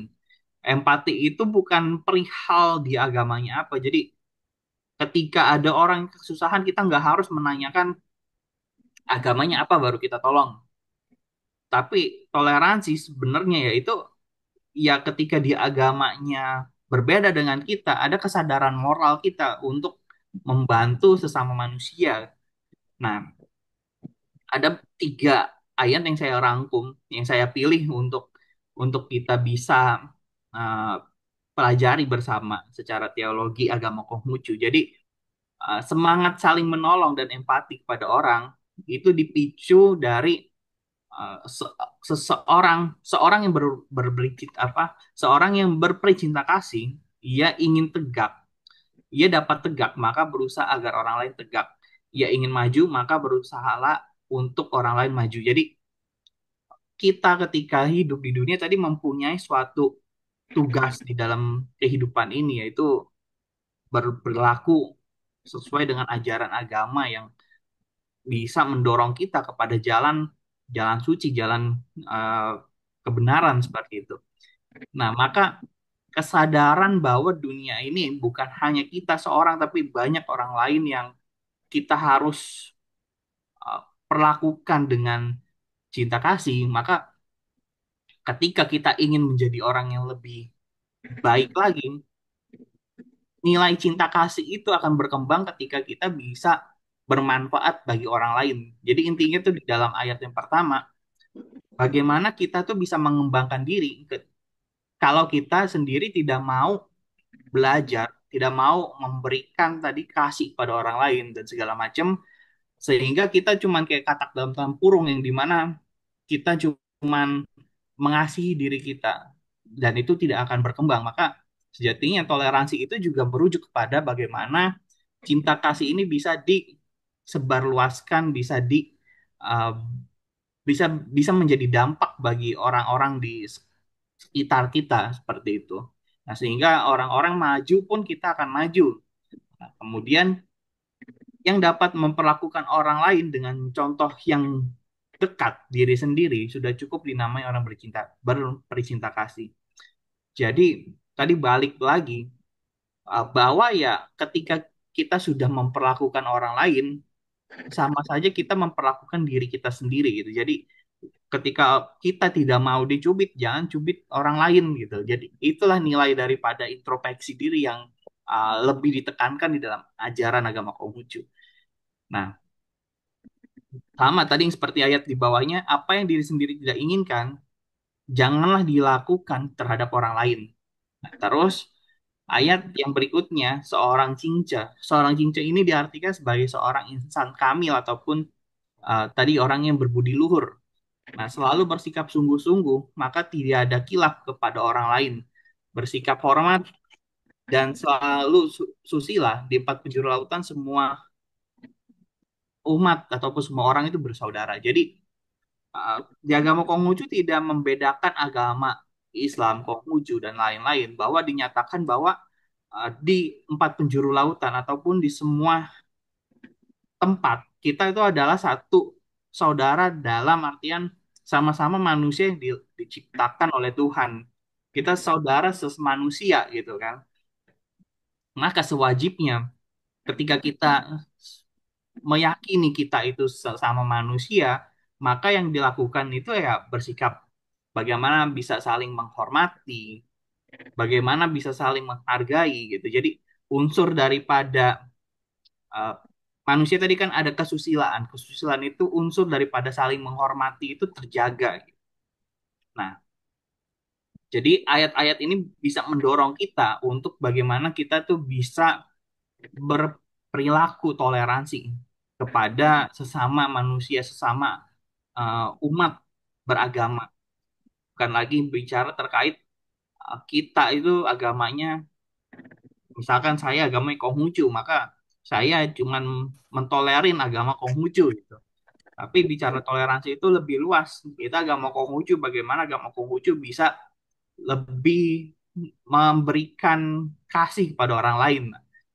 D: Empati itu bukan perihal di agamanya apa. Jadi ketika ada orang yang kesusahan, kita nggak harus menanyakan agamanya apa baru kita tolong. Tapi toleransi sebenarnya yaitu ya ketika di agamanya berbeda dengan kita, ada kesadaran moral kita untuk membantu sesama manusia. Nah, ada tiga ayat yang saya rangkum, yang saya pilih untuk kita bisa uh, pelajari bersama secara teologi agama Konghucu. Jadi semangat saling menolong dan empati kepada orang itu dipicu dari seseorang seorang yang seorang yang berpricinta kasih, ia ingin tegak, ia dapat tegak maka berusaha agar orang lain tegak, ia ingin maju maka berusahalah untuk orang lain maju. Jadi kita ketika hidup di dunia tadi mempunyai suatu tugas di dalam kehidupan ini, yaitu berlaku sesuai dengan ajaran agama yang bisa mendorong kita kepada jalan jalan suci, jalan uh, kebenaran seperti itu. Nah, maka kesadaran bahwa dunia ini bukan hanya kita seorang, tapi banyak orang lain yang kita harus uh, perlakukan dengan cinta kasih, maka ketika kita ingin menjadi orang yang lebih baik lagi, nilai cinta kasih itu akan berkembang ketika kita bisa bermanfaat bagi orang lain. Jadi intinya tuh di dalam ayat yang pertama, bagaimana kita tuh bisa mengembangkan diri kalau kita sendiri tidak mau belajar, tidak mau memberikan tadi kasih pada orang lain dan segala macam, sehingga kita cuman kayak katak dalam tempurung yang dimana kita cuman mengasihi diri kita dan itu tidak akan berkembang. Maka sejatinya toleransi itu juga merujuk kepada bagaimana cinta kasih ini bisa disebarluaskan, uh, bisa bisa menjadi dampak bagi orang-orang di sekitar kita seperti itu. Nah, sehingga orang-orang maju pun kita akan maju. Nah, kemudian yang dapat memperlakukan orang lain dengan contoh yang dekat diri sendiri sudah cukup dinamai orang bercinta kasih. Jadi tadi balik lagi bahwa ya ketika kita sudah memperlakukan orang lain sama saja kita memperlakukan diri kita sendiri gitu. Jadi ketika kita tidak mau dicubit, jangan cubit orang lain gitu. Jadi itulah nilai daripada introspeksi diri yang lebih ditekankan di dalam ajaran agama Konghucu. Nah, sama tadi yang seperti ayat di bawahnya, apa yang diri sendiri tidak inginkan, janganlah dilakukan terhadap orang lain. Nah, terus ayat yang berikutnya, seorang cinca ini diartikan sebagai seorang insan kamil ataupun tadi orang yang berbudi luhur. Nah, selalu bersikap sungguh-sungguh, maka tidak ada kilaf kepada orang lain. Bersikap hormat dan selalu susila di empat penjuru lautan semua umat ataupun semua orang itu bersaudara. Jadi di agama Konghucu tidak membedakan agama Islam, Konghucu dan lain-lain bahwa dinyatakan bahwa di empat penjuru lautan ataupun di semua tempat kita itu adalah satu saudara dalam artian sama-sama manusia yang diciptakan oleh Tuhan. Kita saudara sesemanusia gitu kan. Maka sewajibnya ketika kita meyakini kita itu sesama manusia, maka yang dilakukan itu ya bersikap bagaimana bisa saling menghormati, bagaimana bisa saling menghargai gitu. Jadi unsur daripada uh, manusia tadi kan ada kesusilaan. Kesusilaan itu unsur daripada saling menghormati itu terjaga. Nah, jadi ayat-ayat ini bisa mendorong kita untuk bagaimana kita tuh bisa berperilaku toleransi kepada sesama manusia, sesama umat beragama. Bukan lagi bicara terkait kita itu agamanya, misalkan saya agamanya Konghucu, maka saya cuman mentolerin agama Konghucu gitu. Tapi bicara toleransi itu lebih luas. Kita agama Konghucu, bagaimana agama Konghucu bisa lebih memberikan kasih kepada orang lain.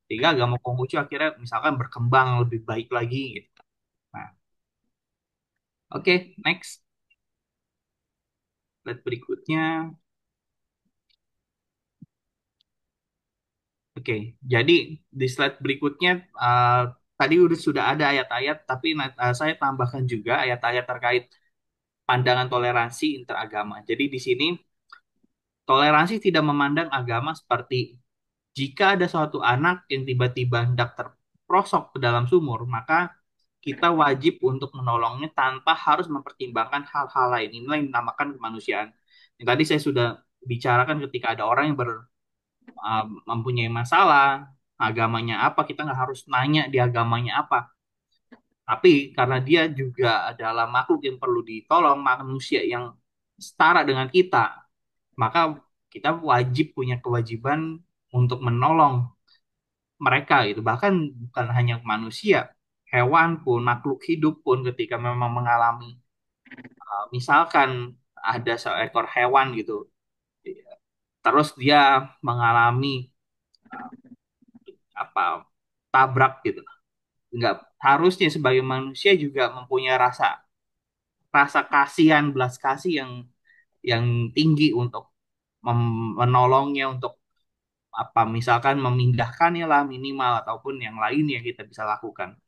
D: Sehingga agama Konghucu akhirnya misalkan berkembang lebih baik lagi gitu. Nah, oke, next. Slide berikutnya. Oke, jadi di slide berikutnya tadi sudah ada ayat-ayat, tapi saya tambahkan juga ayat-ayat terkait pandangan toleransi interagama. Jadi di sini toleransi tidak memandang agama seperti jika ada suatu anak yang tiba-tiba hendak terprosok ke dalam sumur, maka kita wajib untuk menolongnya tanpa harus mempertimbangkan hal-hal lain. Inilah yang dinamakan kemanusiaan. Yang tadi saya sudah bicarakan ketika ada orang yang mempunyai masalah, agamanya apa, kita nggak harus nanya di agamanya apa. Tapi karena dia juga adalah makhluk yang perlu ditolong, manusia yang setara dengan kita, maka kita wajib punya kewajiban untuk menolong mereka itu. Bahkan bukan hanya manusia, hewan pun, makhluk hidup pun ketika memang mengalami, misalkan ada seekor hewan gitu, terus dia mengalami apa tabrak gitu, nggak harusnya sebagai manusia juga mempunyai rasa rasa kasihan, belas kasih yang tinggi untuk menolongnya untuk apa misalkan memindahkannya lah minimal ataupun yang lain yang kita bisa lakukan.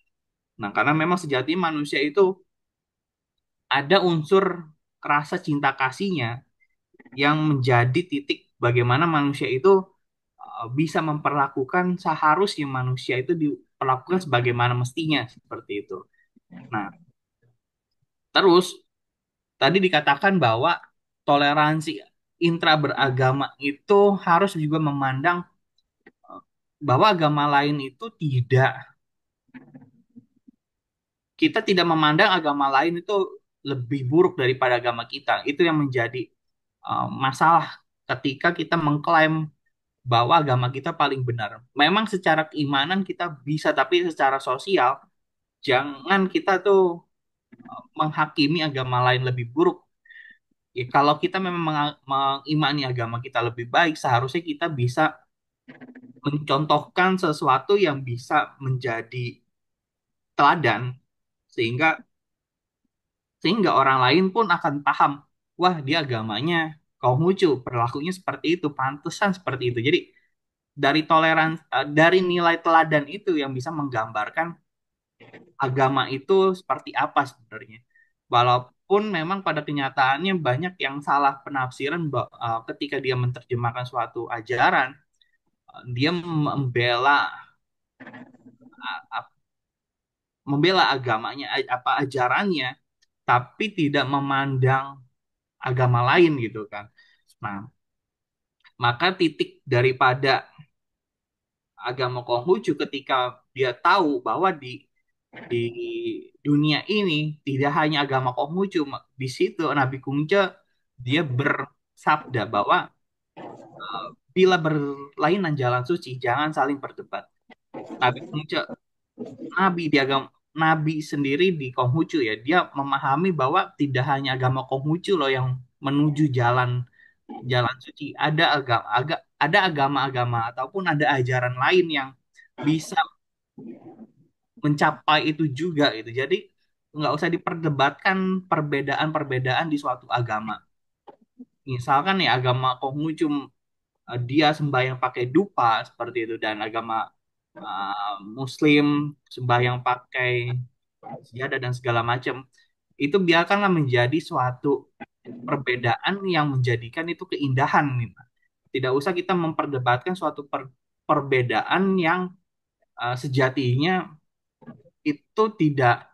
D: Nah, karena memang sejatinya manusia itu ada unsur rasa cinta kasihnya yang menjadi titik bagaimana manusia itu bisa memperlakukan seharusnya manusia itu diperlakukan sebagaimana mestinya seperti itu. Nah, terus tadi dikatakan bahwa toleransi intra beragama itu harus juga memandang bahwa agama lain itu kita tidak memandang agama lain itu lebih buruk daripada agama kita. Itu yang menjadi masalah ketika kita mengklaim bahwa agama kita paling benar. Memang secara keimanan kita bisa, tapi secara sosial jangan kita tuh menghakimi agama lain lebih buruk. Ya, kalau kita memang mengimani agama kita lebih baik, seharusnya kita bisa mencontohkan sesuatu yang bisa menjadi teladan sehingga sehingga orang lain pun akan paham, wah dia agamanya Konghucu, perilakunya seperti itu, pantesan seperti itu. Jadi dari nilai teladan itu yang bisa menggambarkan agama itu seperti apa sebenarnya. Walaupun memang pada kenyataannya banyak yang salah penafsiran ketika dia menerjemahkan suatu ajaran, dia a- membela agamanya, apa ajarannya, tapi tidak memandang agama lain gitu kan. Nah, maka titik daripada agama Konghucu ketika dia tahu bahwa di dunia ini tidak hanya agama Konghucu, di situ Nabi Kungce dia bersabda bahwa bila berlainan jalan suci jangan saling berdebat. Nabi Kungce, Nabi sendiri di Konghucu ya, dia memahami bahwa tidak hanya agama Konghucu loh yang menuju jalan jalan suci. Ada agama-agama ataupun ada ajaran lain yang bisa mencapai itu juga gitu. Jadi nggak usah diperdebatkan perbedaan-perbedaan di suatu agama. Misalkan ya agama Konghucu dia sembahyang pakai dupa seperti itu dan agama Muslim sembahyang pakai sejadah dan segala macam. Itu biarkanlah menjadi suatu perbedaan yang menjadikan itu keindahan gitu. Tidak usah kita memperdebatkan suatu perbedaan yang sejatinya itu tidak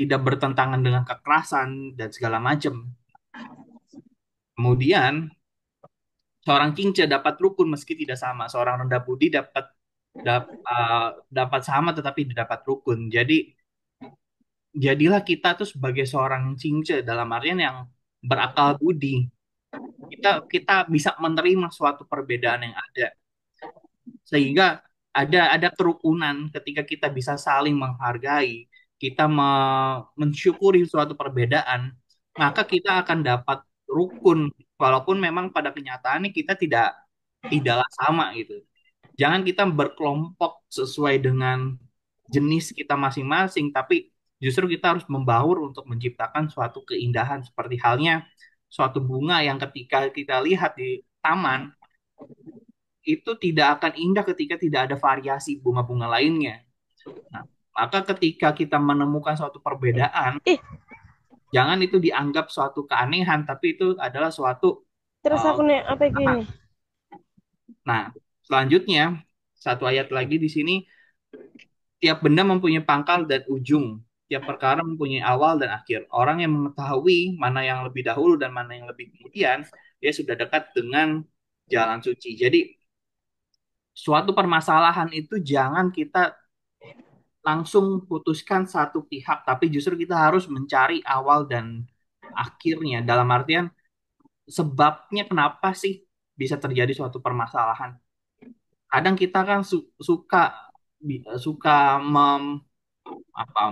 D: bertentangan dengan kekerasan dan segala macam. Kemudian seorang kince dapat rukun meski tidak sama, seorang rendah budi dapat sama tetapi tidak dapat rukun. Jadi jadilah kita tuh sebagai seorang cince dalam artian yang berakal budi. Kita bisa menerima suatu perbedaan yang ada sehingga ada kerukunan ketika kita bisa saling menghargai, kita mensyukuri suatu perbedaan, maka kita akan dapat rukun walaupun memang pada kenyataannya kita tidaklah sama gitu. Jangan kita berkelompok sesuai dengan jenis kita masing-masing, tapi justru kita harus membaur untuk menciptakan suatu keindahan seperti halnya suatu bunga yang ketika kita lihat di taman itu tidak akan indah ketika tidak ada variasi bunga-bunga lainnya. Nah, maka ketika kita menemukan suatu perbedaan, jangan itu dianggap suatu keanehan, tapi itu adalah suatu
E: Terus aku nih apa gini?
D: Nah, selanjutnya satu ayat lagi di sini, tiap benda mempunyai pangkal dan ujung, tiap perkara mempunyai awal dan akhir. Orang yang mengetahui mana yang lebih dahulu dan mana yang lebih kemudian, dia sudah dekat dengan jalan suci. Jadi suatu permasalahan itu jangan kita langsung putuskan satu pihak, tapi justru kita harus mencari awal dan akhirnya. Dalam artian, sebabnya kenapa sih bisa terjadi suatu permasalahan. Kadang kita kan suka suka apa,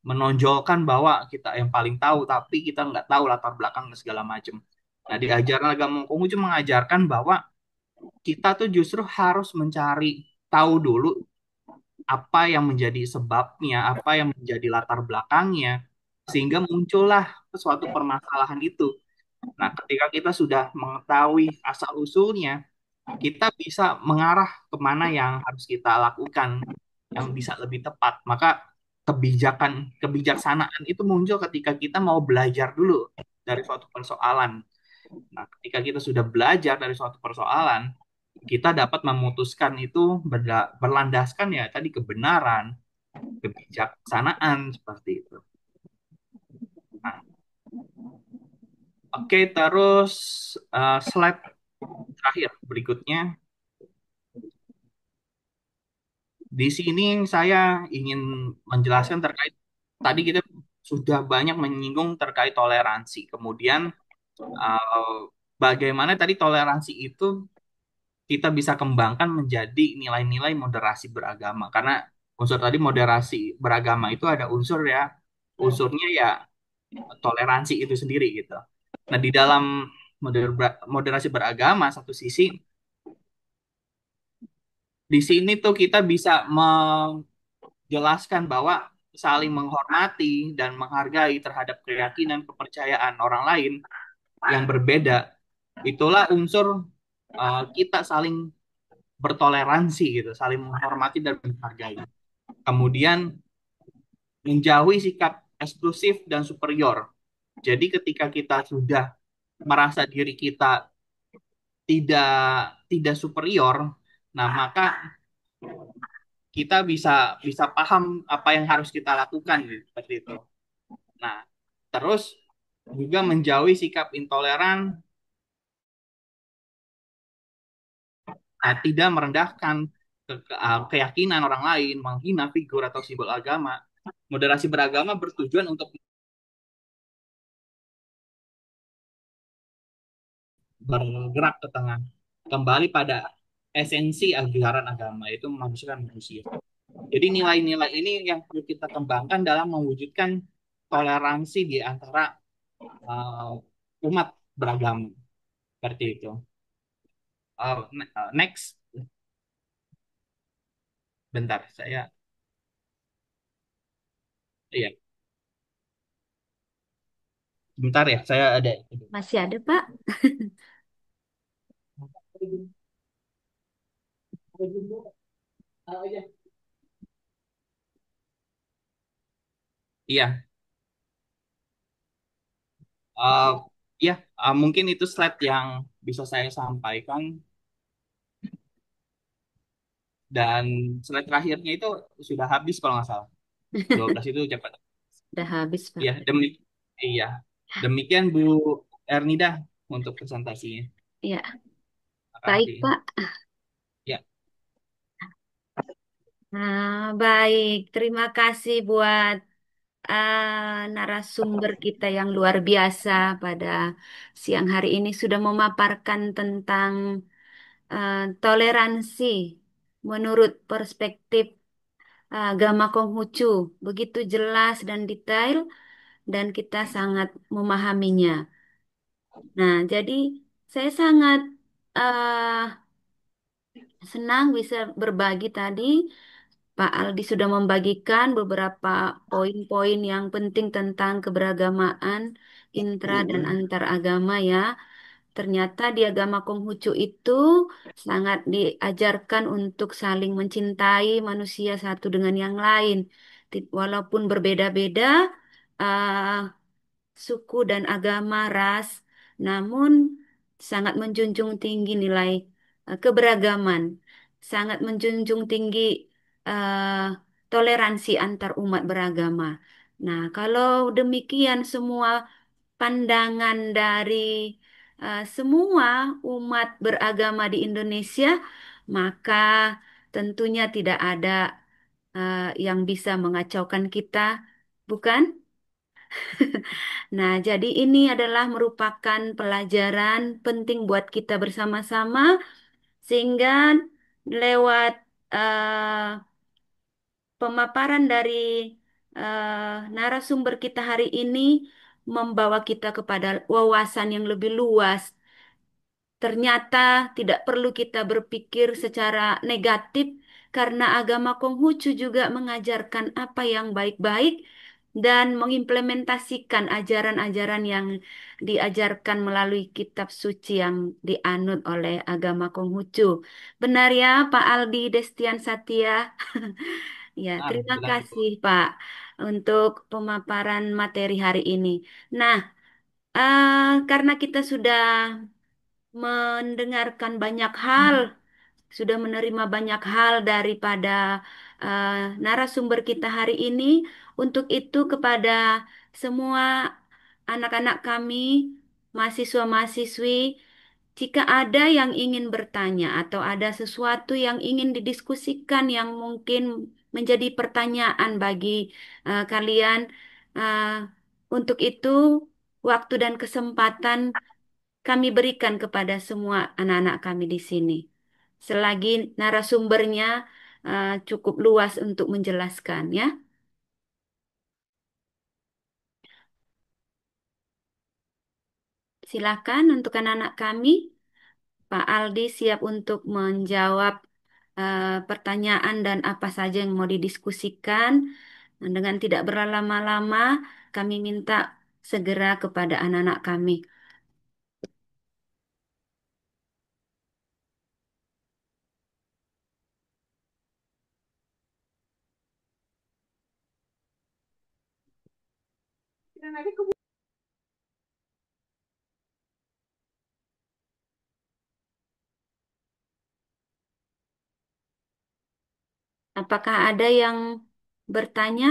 D: menonjolkan bahwa kita yang paling tahu, tapi kita nggak tahu latar belakang dan segala macam. Nah, di ajaran agama Konghucu mengajarkan bahwa kita tuh justru harus mencari tahu dulu apa yang menjadi sebabnya, apa yang menjadi latar belakangnya, sehingga muncullah suatu permasalahan itu. Nah, ketika kita sudah mengetahui asal-usulnya, kita bisa mengarah kemana yang harus kita lakukan, yang bisa lebih tepat. Maka kebijaksanaan itu muncul ketika kita mau belajar dulu dari suatu persoalan. Nah, ketika kita sudah belajar dari suatu persoalan, kita dapat memutuskan itu berlandaskan ya tadi kebenaran, kebijaksanaan seperti itu. Nah, oke, terus slide terakhir berikutnya. Di sini saya ingin menjelaskan terkait tadi kita sudah banyak menyinggung terkait toleransi. Kemudian eh, bagaimana tadi toleransi itu kita bisa kembangkan menjadi nilai-nilai moderasi beragama. Karena unsur tadi moderasi beragama itu ada unsur ya, unsurnya ya toleransi itu sendiri gitu. Nah, di dalam moderasi beragama satu sisi di sini tuh kita bisa menjelaskan bahwa saling menghormati dan menghargai terhadap keyakinan kepercayaan orang lain yang berbeda itulah unsur kita saling bertoleransi gitu, saling menghormati dan menghargai. Kemudian menjauhi sikap eksklusif dan superior. Jadi ketika kita sudah merasa diri kita tidak tidak superior, nah maka kita bisa bisa paham apa yang harus kita lakukan gitu, seperti itu. Nah, terus juga menjauhi sikap intoleran, tidak merendahkan keyakinan orang lain, menghina figur atau simbol agama. Moderasi beragama bertujuan untuk bergerak ke tengah, kembali pada esensi ajaran agama, yaitu memanusiakan manusia. Jadi nilai-nilai ini yang perlu kita kembangkan dalam mewujudkan toleransi di antara umat beragama. Seperti itu. Next, bentar, saya, iya, bentar ya, saya ada.
A: Masih ada, Pak?
D: Iya, uh, ya, mungkin itu slide yang bisa saya sampaikan. Dan slide terakhirnya itu sudah habis kalau nggak salah. 12 itu cepat.
A: Udah habis, Pak.
D: Iya, iya. Demikian Bu Ernida untuk presentasinya.
A: Iya,
D: Terima
A: baik,
D: kasih.
A: Pak.
D: Ya,
A: Nah, baik. Terima kasih buat narasumber kita yang luar biasa pada siang hari ini sudah memaparkan tentang toleransi menurut perspektif agama Konghucu. Begitu jelas dan detail dan kita sangat memahaminya. Nah, jadi saya sangat eh, senang bisa berbagi tadi. Pak Aldi sudah membagikan beberapa poin-poin yang penting tentang keberagamaan intra dan antar agama ya. Ternyata di agama Konghucu itu sangat diajarkan untuk saling mencintai manusia satu dengan yang lain. Walaupun berbeda-beda, eh, suku dan agama, ras, namun sangat menjunjung tinggi nilai keberagaman, sangat menjunjung tinggi eh, toleransi antar umat beragama. Nah, kalau demikian semua pandangan dari semua umat beragama di Indonesia, maka tentunya tidak ada yang bisa mengacaukan kita, bukan? Nah, jadi ini adalah merupakan pelajaran penting buat kita bersama-sama, sehingga lewat pemaparan dari narasumber kita hari ini membawa kita kepada wawasan yang lebih luas. Ternyata tidak perlu kita berpikir secara negatif karena agama Konghucu juga mengajarkan apa yang baik-baik dan mengimplementasikan ajaran-ajaran yang diajarkan melalui kitab suci yang dianut oleh agama Konghucu. Benar ya, Pak Aldi Destian Satya? Ya,
D: Ah,
A: terima
D: silakan Bu.
A: kasih Pak untuk pemaparan materi hari ini. Nah, karena kita sudah mendengarkan banyak hal, sudah menerima banyak hal daripada eh, narasumber kita hari ini. Untuk itu, kepada semua anak-anak kami, mahasiswa-mahasiswi, jika ada yang ingin bertanya atau ada sesuatu yang ingin didiskusikan yang mungkin menjadi pertanyaan bagi kalian, eh, untuk itu waktu dan kesempatan kami berikan kepada semua anak-anak kami di sini. Selagi narasumbernya cukup luas untuk menjelaskan, ya. Silakan untuk anak-anak kami, Pak Aldi siap untuk menjawab pertanyaan dan apa saja yang mau didiskusikan. Dan dengan tidak berlama-lama, kami minta segera kepada anak-anak kami. Apakah ada yang bertanya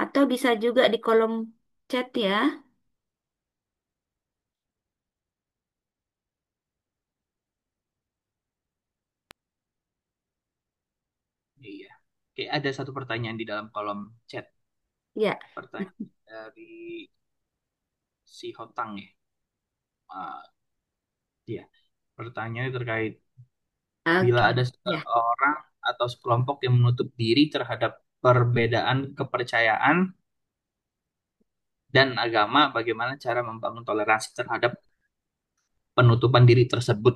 A: atau bisa juga di kolom chat ya?
D: Iya. Oke, ada satu pertanyaan di dalam kolom chat.
A: Ya,
D: Pertanyaan dari si Hotang ya. Ah, iya. Pertanyaan terkait bila
A: oke.
D: ada
A: Ya.
D: seseorang atau sekelompok yang menutup diri terhadap perbedaan kepercayaan dan agama, bagaimana cara membangun toleransi terhadap penutupan diri tersebut.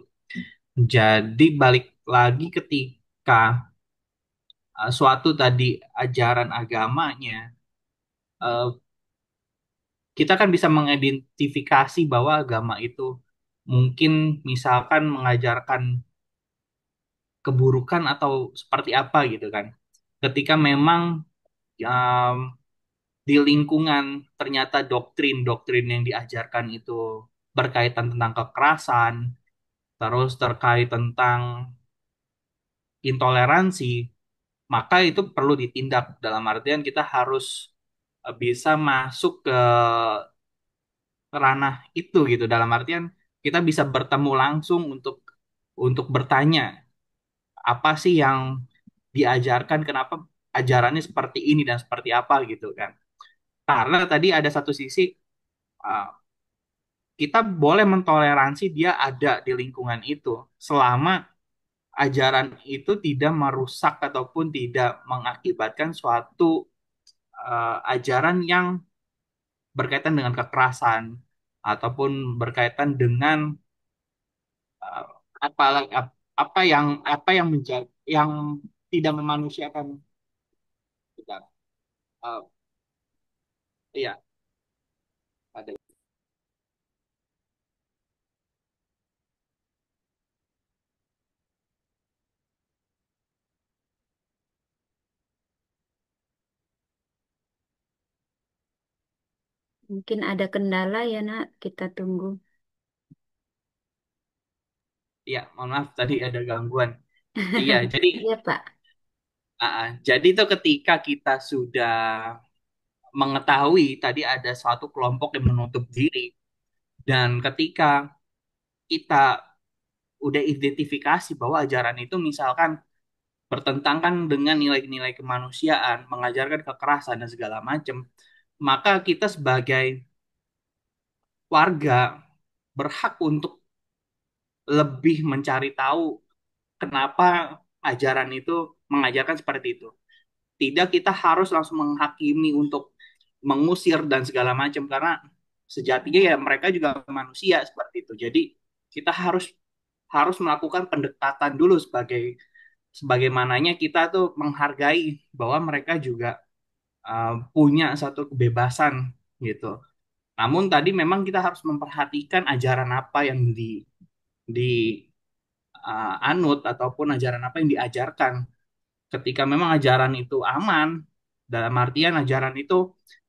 D: Jadi balik lagi ketika suatu tadi ajaran agamanya, eh, kita kan bisa mengidentifikasi bahwa agama itu mungkin misalkan mengajarkan keburukan atau seperti apa gitu kan. Ketika memang um, di lingkungan ternyata doktrin-doktrin yang diajarkan itu berkaitan tentang kekerasan, terus terkait tentang intoleransi, maka itu perlu ditindak. Dalam artian kita harus bisa masuk ke ranah itu gitu. Dalam artian kita bisa bertemu langsung untuk bertanya apa sih yang diajarkan, kenapa ajarannya seperti ini dan seperti apa gitu kan. Karena tadi ada satu sisi uh, kita boleh mentoleransi dia ada di lingkungan itu selama ajaran itu tidak merusak ataupun tidak mengakibatkan suatu ajaran yang berkaitan dengan kekerasan ataupun berkaitan dengan uh, apa apa yang menjadi yang tidak memanusiakan kita. Uh, iya, ada.
A: Mungkin ada kendala ya, Nak. Kita tunggu.
D: Iya, mohon maaf tadi ada gangguan. Iya, jadi
A: Ya, Pak.
D: jadi itu ketika kita sudah mengetahui tadi ada suatu kelompok yang menutup diri dan ketika kita udah identifikasi bahwa ajaran itu misalkan bertentangan dengan nilai-nilai kemanusiaan, mengajarkan kekerasan dan segala macam, maka kita sebagai warga berhak untuk lebih mencari tahu kenapa ajaran itu mengajarkan seperti itu. Tidak kita harus langsung menghakimi untuk mengusir dan segala macam karena sejatinya ya mereka juga manusia seperti itu. Jadi kita harus harus melakukan pendekatan dulu sebagaimananya kita tuh menghargai bahwa mereka juga punya satu kebebasan gitu. Namun tadi memang kita harus memperhatikan ajaran apa yang di anut ataupun ajaran apa yang diajarkan ketika memang ajaran itu aman, dalam artian ajaran itu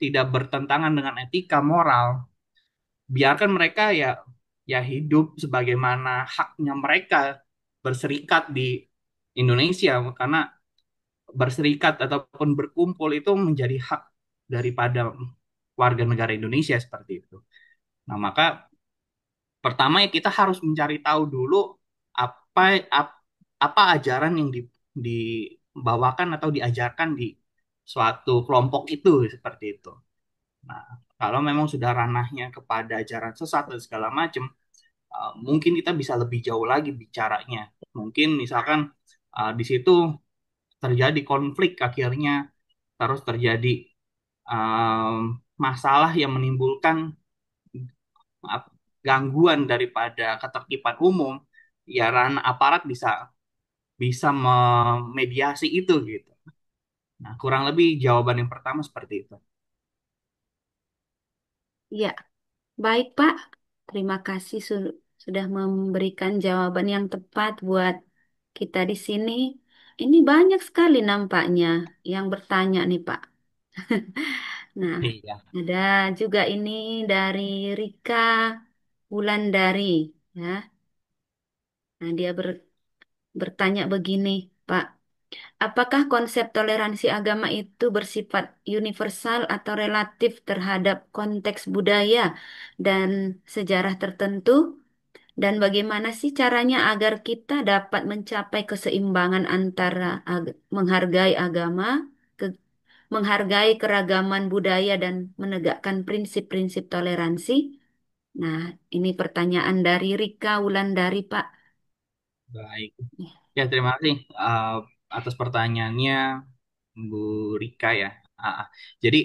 D: tidak bertentangan dengan etika moral, biarkan mereka ya hidup sebagaimana haknya mereka berserikat di Indonesia, karena berserikat ataupun berkumpul itu menjadi hak daripada warga negara Indonesia seperti itu. Nah, maka pertama ya kita harus mencari tahu dulu apa ap- apa ajaran yang dibawakan atau diajarkan di suatu kelompok itu seperti itu. Nah, kalau memang sudah ranahnya kepada ajaran sesat dan segala macam, mungkin kita bisa lebih jauh lagi bicaranya. Mungkin misalkan di situ terjadi konflik akhirnya, terus terjadi masalah yang menimbulkan ap- gangguan daripada ketertiban umum, ya ranah aparat bisa bisa memediasi itu gitu. Nah, kurang lebih jawaban yang pertama seperti itu.
A: Ya, baik Pak. Terima kasih sudah memberikan jawaban yang tepat buat kita di sini. Ini banyak sekali nampaknya yang bertanya nih Pak. Nah,
D: Iya.
A: ada juga ini dari Rika Wulandari, ya. Nah, dia bertanya begini, Pak. Apakah konsep toleransi agama itu bersifat universal atau relatif terhadap konteks budaya dan sejarah tertentu? Dan bagaimana sih caranya agar kita dapat mencapai keseimbangan antara menghargai agama, ke- menghargai keragaman budaya, dan menegakkan prinsip-prinsip toleransi? Nah, ini pertanyaan dari Rika Wulandari, Pak.
D: Baik. Ya, terima kasih atas pertanyaannya, Bu Rika ya. Jadi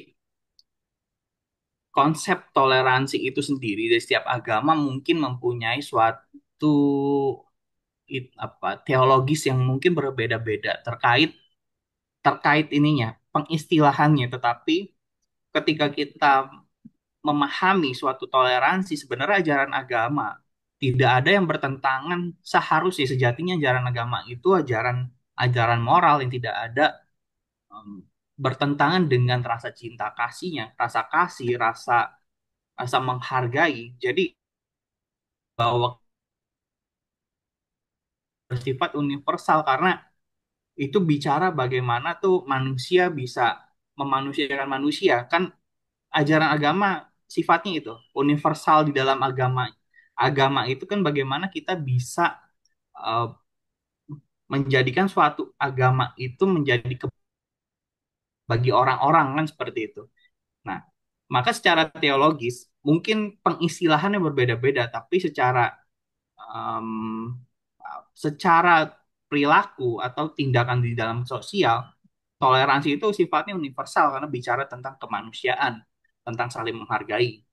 D: konsep toleransi itu sendiri dari setiap agama mungkin mempunyai suatu teologis yang mungkin berbeda-beda terkait terkait ininya pengistilahannya, tetapi ketika kita memahami suatu toleransi, sebenarnya ajaran agama tidak ada yang bertentangan. Seharusnya sejatinya ajaran agama itu ajaran ajaran moral yang tidak ada em, bertentangan dengan rasa cinta kasihnya, rasa kasih, rasa rasa menghargai. Jadi bahwa bersifat universal karena itu bicara bagaimana tuh manusia bisa memanusiakan manusia. Kan ajaran agama sifatnya itu universal. Di dalam agama agama itu kan bagaimana kita bisa eh, menjadikan suatu agama itu menjadi bagi orang-orang kan seperti itu. Nah, maka secara teologis mungkin pengistilahannya berbeda-beda, tapi em, secara perilaku atau tindakan di dalam sosial, toleransi itu sifatnya universal karena bicara tentang kemanusiaan, tentang saling menghargai.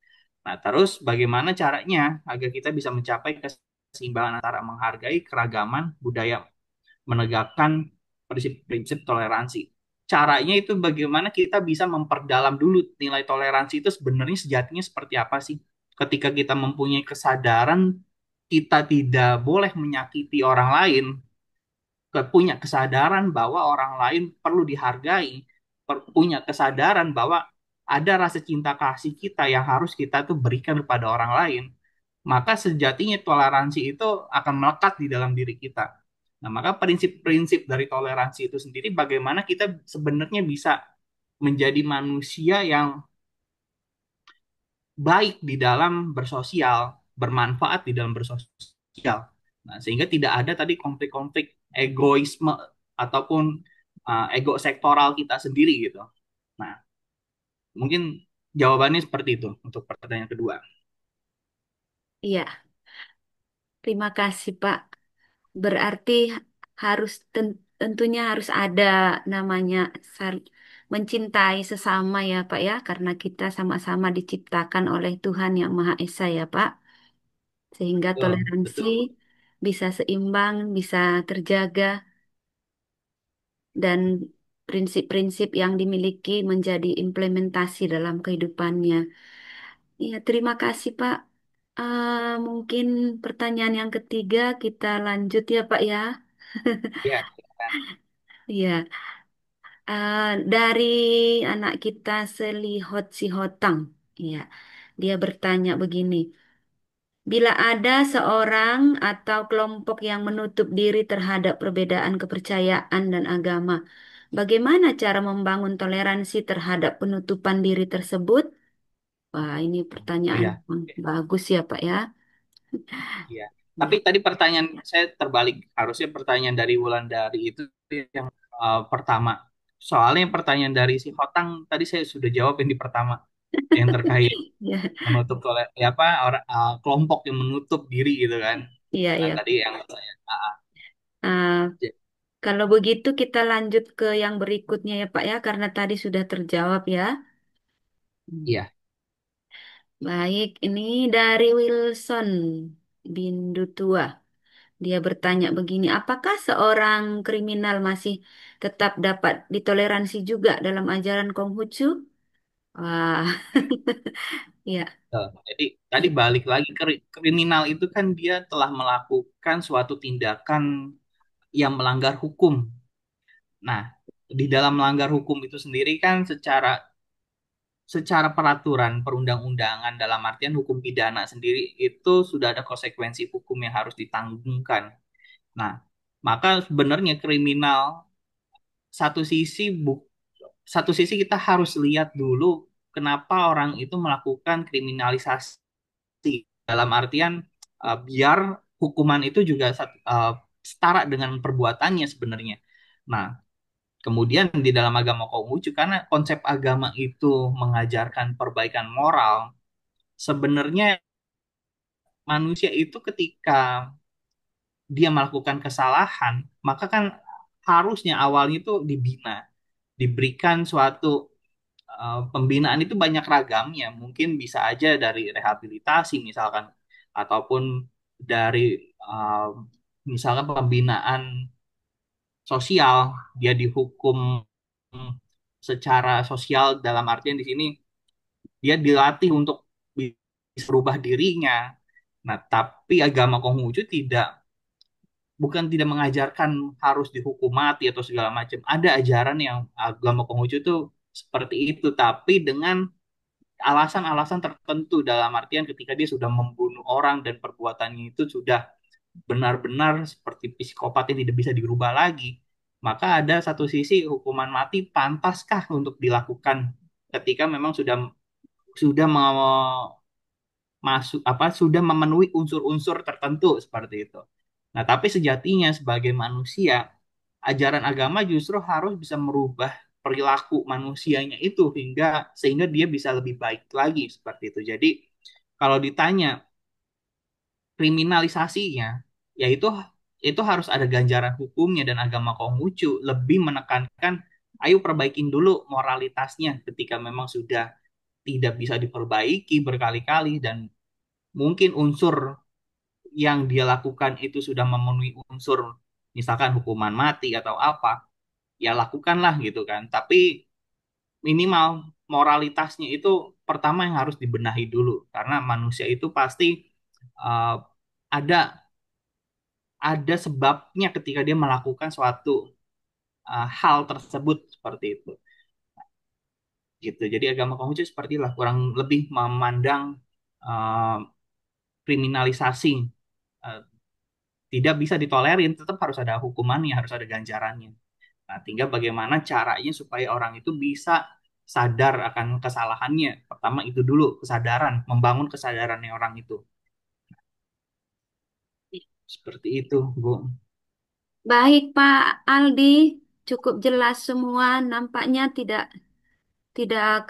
D: Nah, terus bagaimana caranya agar kita bisa mencapai keseimbangan antara menghargai keragaman budaya, menegakkan prinsip-prinsip toleransi. Caranya itu bagaimana kita bisa memperdalam dulu nilai toleransi itu sebenarnya sejatinya seperti apa sih? Ketika kita mempunyai kesadaran kita tidak boleh menyakiti orang lain, punya kesadaran bahwa orang lain perlu dihargai, punya kesadaran bahwa ada rasa cinta kasih kita yang harus kita tuh berikan kepada orang lain, maka sejatinya toleransi itu akan melekat di dalam diri kita. Nah, maka prinsip-prinsip dari toleransi itu sendiri bagaimana kita sebenarnya bisa menjadi manusia yang baik di dalam bersosial, bermanfaat di dalam bersosial. Nah, sehingga tidak ada tadi konflik-konflik egoisme ataupun ego sektoral kita sendiri gitu. Nah, mungkin jawabannya seperti itu untuk pertanyaan kedua.
A: Iya, terima kasih, Pak. Berarti harus tentunya harus ada namanya mencintai sesama ya Pak ya, karena kita sama-sama diciptakan oleh Tuhan Yang Maha Esa ya Pak, sehingga
D: Betul,
A: toleransi
D: betul.
A: bisa seimbang, bisa terjaga, dan prinsip-prinsip yang dimiliki menjadi implementasi dalam kehidupannya. Iya, terima kasih Pak. Mungkin pertanyaan yang ketiga kita lanjut ya Pak ya.
D: Ya, silakan.
A: Iya, dari anak kita Selihot Sihotang. Iya, dia bertanya begini. Bila ada seorang atau kelompok yang menutup diri terhadap perbedaan kepercayaan dan agama, bagaimana cara membangun toleransi terhadap penutupan diri tersebut? Wah, ini
D: Oh
A: pertanyaan
D: ya,
A: yang
D: oke.
A: bagus ya, Pak ya.
D: Iya. Tapi
A: Ya,
D: tadi pertanyaan saya terbalik. Harusnya pertanyaan dari Wulandari itu yang pertama. Soalnya pertanyaan dari si Hotang tadi saya sudah jawab yang di pertama, yang terkait
A: ya,
D: menutup oleh ya apa orang kelompok yang menutup diri gitu kan.
A: iya,
D: Kan
A: iya.
D: tadi yang saya.
A: Ah,
D: Ja-
A: kalau begitu kita lanjut ke yang berikutnya ya, Pak ya, karena tadi sudah terjawab ya. Hmm.
D: Iya.
A: Baik, ini dari Wilson Bindu Tua. Dia bertanya begini, apakah seorang kriminal masih tetap dapat ditoleransi juga dalam ajaran Konghucu? Wah, ya,
D: Jadi tadi balik lagi kriminal itu kan dia telah melakukan suatu tindakan yang melanggar hukum. Nah, di dalam melanggar hukum itu sendiri kan secara secara peraturan perundang-undangan dalam artian hukum pidana sendiri itu sudah ada konsekuensi hukum yang harus ditanggungkan. Nah, maka sebenarnya kriminal satu sisi satu sisi kita harus lihat dulu kenapa orang itu melakukan kriminalisasi dalam artian biar hukuman itu juga setara dengan perbuatannya sebenarnya. Nah, kemudian di dalam agama Konghucu karena konsep agama itu mengajarkan perbaikan moral, sebenarnya manusia itu ketika dia melakukan kesalahan, maka kan harusnya awalnya itu dibina, diberikan suatu pembinaan itu banyak ragamnya. Mungkin bisa aja dari rehabilitasi misalkan, ataupun dari misalkan pembinaan sosial, dia dihukum secara sosial dalam artian di sini dia dilatih untuk bisa berubah dirinya. Nah, tapi agama Konghucu bukan tidak mengajarkan harus dihukum mati atau segala macam. Ada ajaran yang agama Konghucu itu seperti itu, tapi dengan alasan-alasan tertentu dalam artian ketika dia sudah membunuh orang dan perbuatannya itu sudah benar-benar seperti psikopat yang tidak bisa dirubah lagi, maka ada satu sisi hukuman mati pantaskah untuk dilakukan ketika memang sudah masuk apa sudah memenuhi unsur-unsur tertentu seperti itu. Nah, tapi sejatinya sebagai manusia, ajaran agama justru harus bisa merubah perilaku manusianya itu sehingga dia bisa lebih baik lagi seperti itu. Jadi, kalau ditanya kriminalisasinya, yaitu itu harus ada ganjaran hukumnya dan agama Konghucu lebih menekankan ayo perbaikin dulu moralitasnya ketika memang sudah tidak bisa diperbaiki berkali-kali dan mungkin unsur yang dia lakukan itu sudah memenuhi unsur misalkan hukuman mati atau apa, ya lakukanlah gitu kan. Tapi minimal moralitasnya itu pertama yang harus dibenahi dulu karena manusia itu pasti uh, ada ada sebabnya ketika dia melakukan suatu hal tersebut seperti itu gitu. Jadi agama Konghucu seperti itulah kurang lebih memandang uh, kriminalisasi uh, tidak bisa ditolerin, tetap harus ada hukumannya, harus ada ganjarannya. Nah, tinggal bagaimana caranya supaya orang itu bisa sadar akan kesalahannya. Pertama itu dulu, kesadaran, membangun kesadarannya orang itu. Seperti itu, Bu.
A: baik Pak Aldi, cukup jelas semua. Nampaknya tidak tidak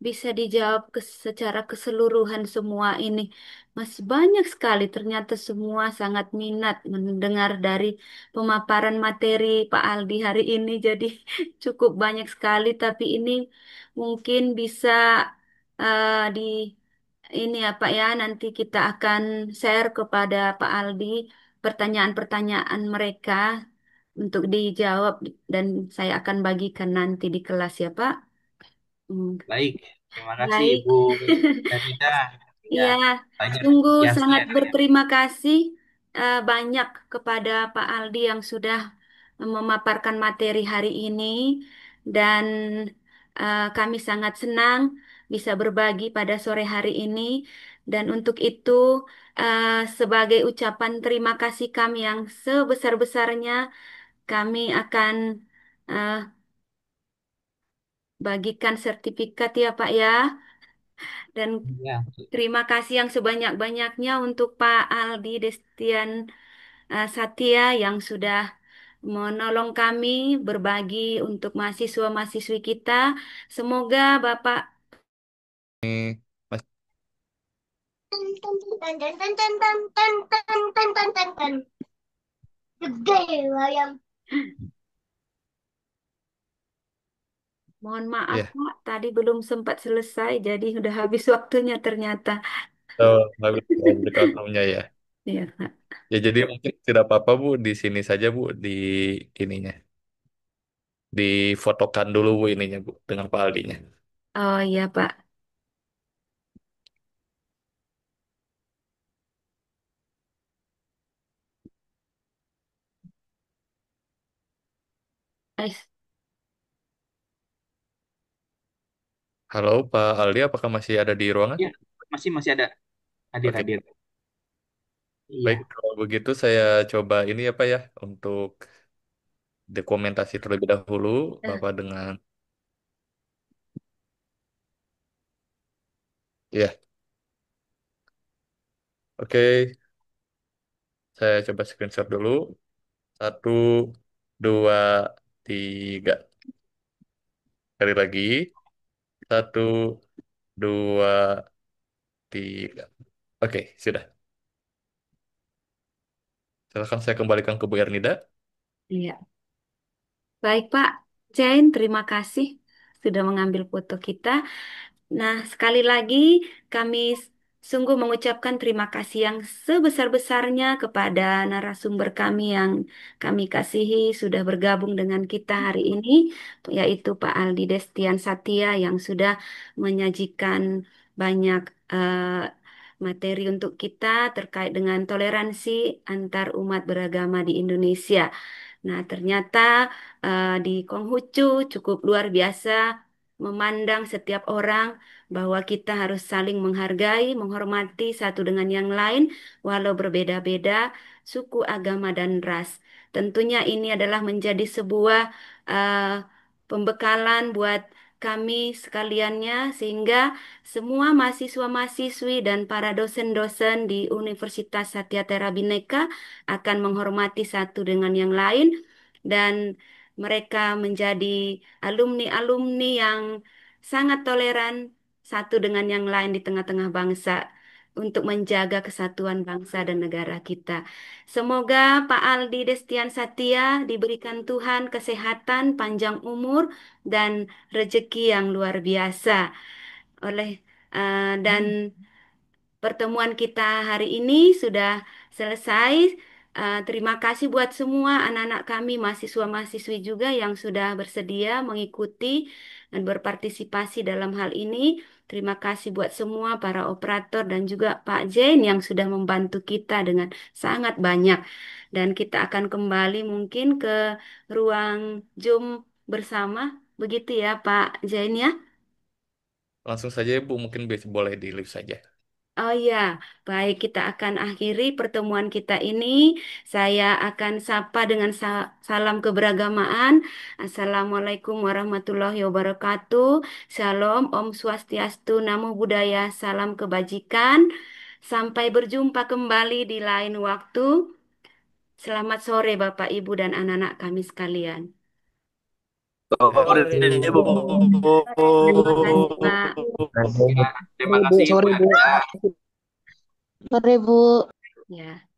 A: bisa dijawab secara keseluruhan semua ini. Masih banyak sekali, ternyata semua sangat minat mendengar dari pemaparan materi Pak Aldi hari ini. Jadi cukup banyak sekali, tapi ini mungkin bisa di ini ya Pak ya, nanti kita akan share kepada Pak Aldi pertanyaan-pertanyaan mereka untuk dijawab dan saya akan bagikan nanti di kelas ya Pak. Hmm.
D: Baik, terima kasih
A: Baik,
D: Ibu Danida. Ya,
A: iya,
D: banyak
A: sungguh
D: antusiasnya.
A: sangat berterima kasih banyak kepada Pak Aldi yang sudah memaparkan materi hari ini dan kami sangat senang bisa berbagi pada sore hari ini dan untuk itu sebagai ucapan terima kasih kami yang sebesar-besarnya kami akan eh, bagikan sertifikat ya Pak ya dan
D: Ya,
A: terima kasih yang sebanyak-banyaknya untuk Pak Aldi Destian Satya yang sudah menolong kami berbagi untuk mahasiswa-mahasiswi kita. Semoga Bapak
C: Mas-
A: mohon maaf
C: ya,
A: Pak, tadi belum sempat selesai jadi udah habis waktunya ternyata.
C: oh, habis break waktunya ya.
A: Iya, Pak.
C: Ya jadi mungkin tidak apa-apa Bu, di sini saja Bu, di ininya. Difotokan dulu Bu ininya Bu, dengan Pak Aldinya.
A: Oh iya Pak. Eh,
C: Halo Pak Aldi, apakah masih ada di ruangan?
D: ya, masih ada
C: Oke,
D: hadir-hadir.
C: baik.
D: Iya,
C: Kalau begitu saya coba ini ya Pak ya, untuk dokumentasi terlebih dahulu,
A: eh,
C: Bapak dengan, ya, oke. Saya coba screenshot dulu. Satu, dua, tiga. Sekali lagi. Satu, dua, tiga. Oke, sudah. Silakan saya kembalikan ke Bu Ernida.
A: iya. Baik Pak Jain, terima kasih sudah mengambil foto kita. Nah, sekali lagi kami sungguh mengucapkan terima kasih yang sebesar-besarnya kepada narasumber kami yang kami kasihi sudah bergabung dengan kita hari ini, yaitu Pak Aldi Destian Satya yang sudah menyajikan banyak materi untuk kita terkait dengan toleransi antar umat beragama di Indonesia. Nah, ternyata di Konghucu cukup luar biasa memandang setiap orang bahwa kita harus saling menghargai, menghormati satu dengan yang lain, walau berbeda-beda suku, agama, dan ras. Tentunya ini adalah menjadi sebuah pembekalan buat kami sekaliannya, sehingga semua mahasiswa-mahasiswi dan para dosen-dosen di Universitas Satya Tera Bhinneka akan menghormati satu dengan yang lain, dan mereka menjadi alumni-alumni yang sangat toleran satu dengan yang lain di tengah-tengah bangsa untuk menjaga kesatuan bangsa dan negara kita. Semoga Pak Aldi Destian Satya diberikan Tuhan kesehatan, panjang umur, dan rezeki yang luar biasa oleh dan pertemuan kita hari ini sudah selesai. Terima kasih buat semua anak-anak kami, mahasiswa-mahasiswi juga yang sudah bersedia mengikuti dan berpartisipasi dalam hal ini. Terima kasih buat semua para operator dan juga Pak Jain yang sudah membantu kita dengan sangat banyak. Dan kita akan kembali mungkin ke ruang Zoom bersama. Begitu ya Pak Jain ya.
C: Langsung saja ya Bu, mungkin boleh di lift saja.
A: Oh ya, baik kita akan akhiri pertemuan kita ini. Saya akan sapa dengan salam keberagamaan. Assalamualaikum warahmatullahi wabarakatuh. Shalom, Om Swastiastu, Namo Buddhaya, salam kebajikan. Sampai berjumpa kembali di lain waktu. Selamat sore Bapak, Ibu, dan anak-anak kami sekalian.
C: Sore Bu.
A: Terima kasih Pak.
D: ya. Terima
B: Bu,
D: kasih Bu
B: sorry Bu.
D: Erda.
E: Sore, Bu.
A: Ya.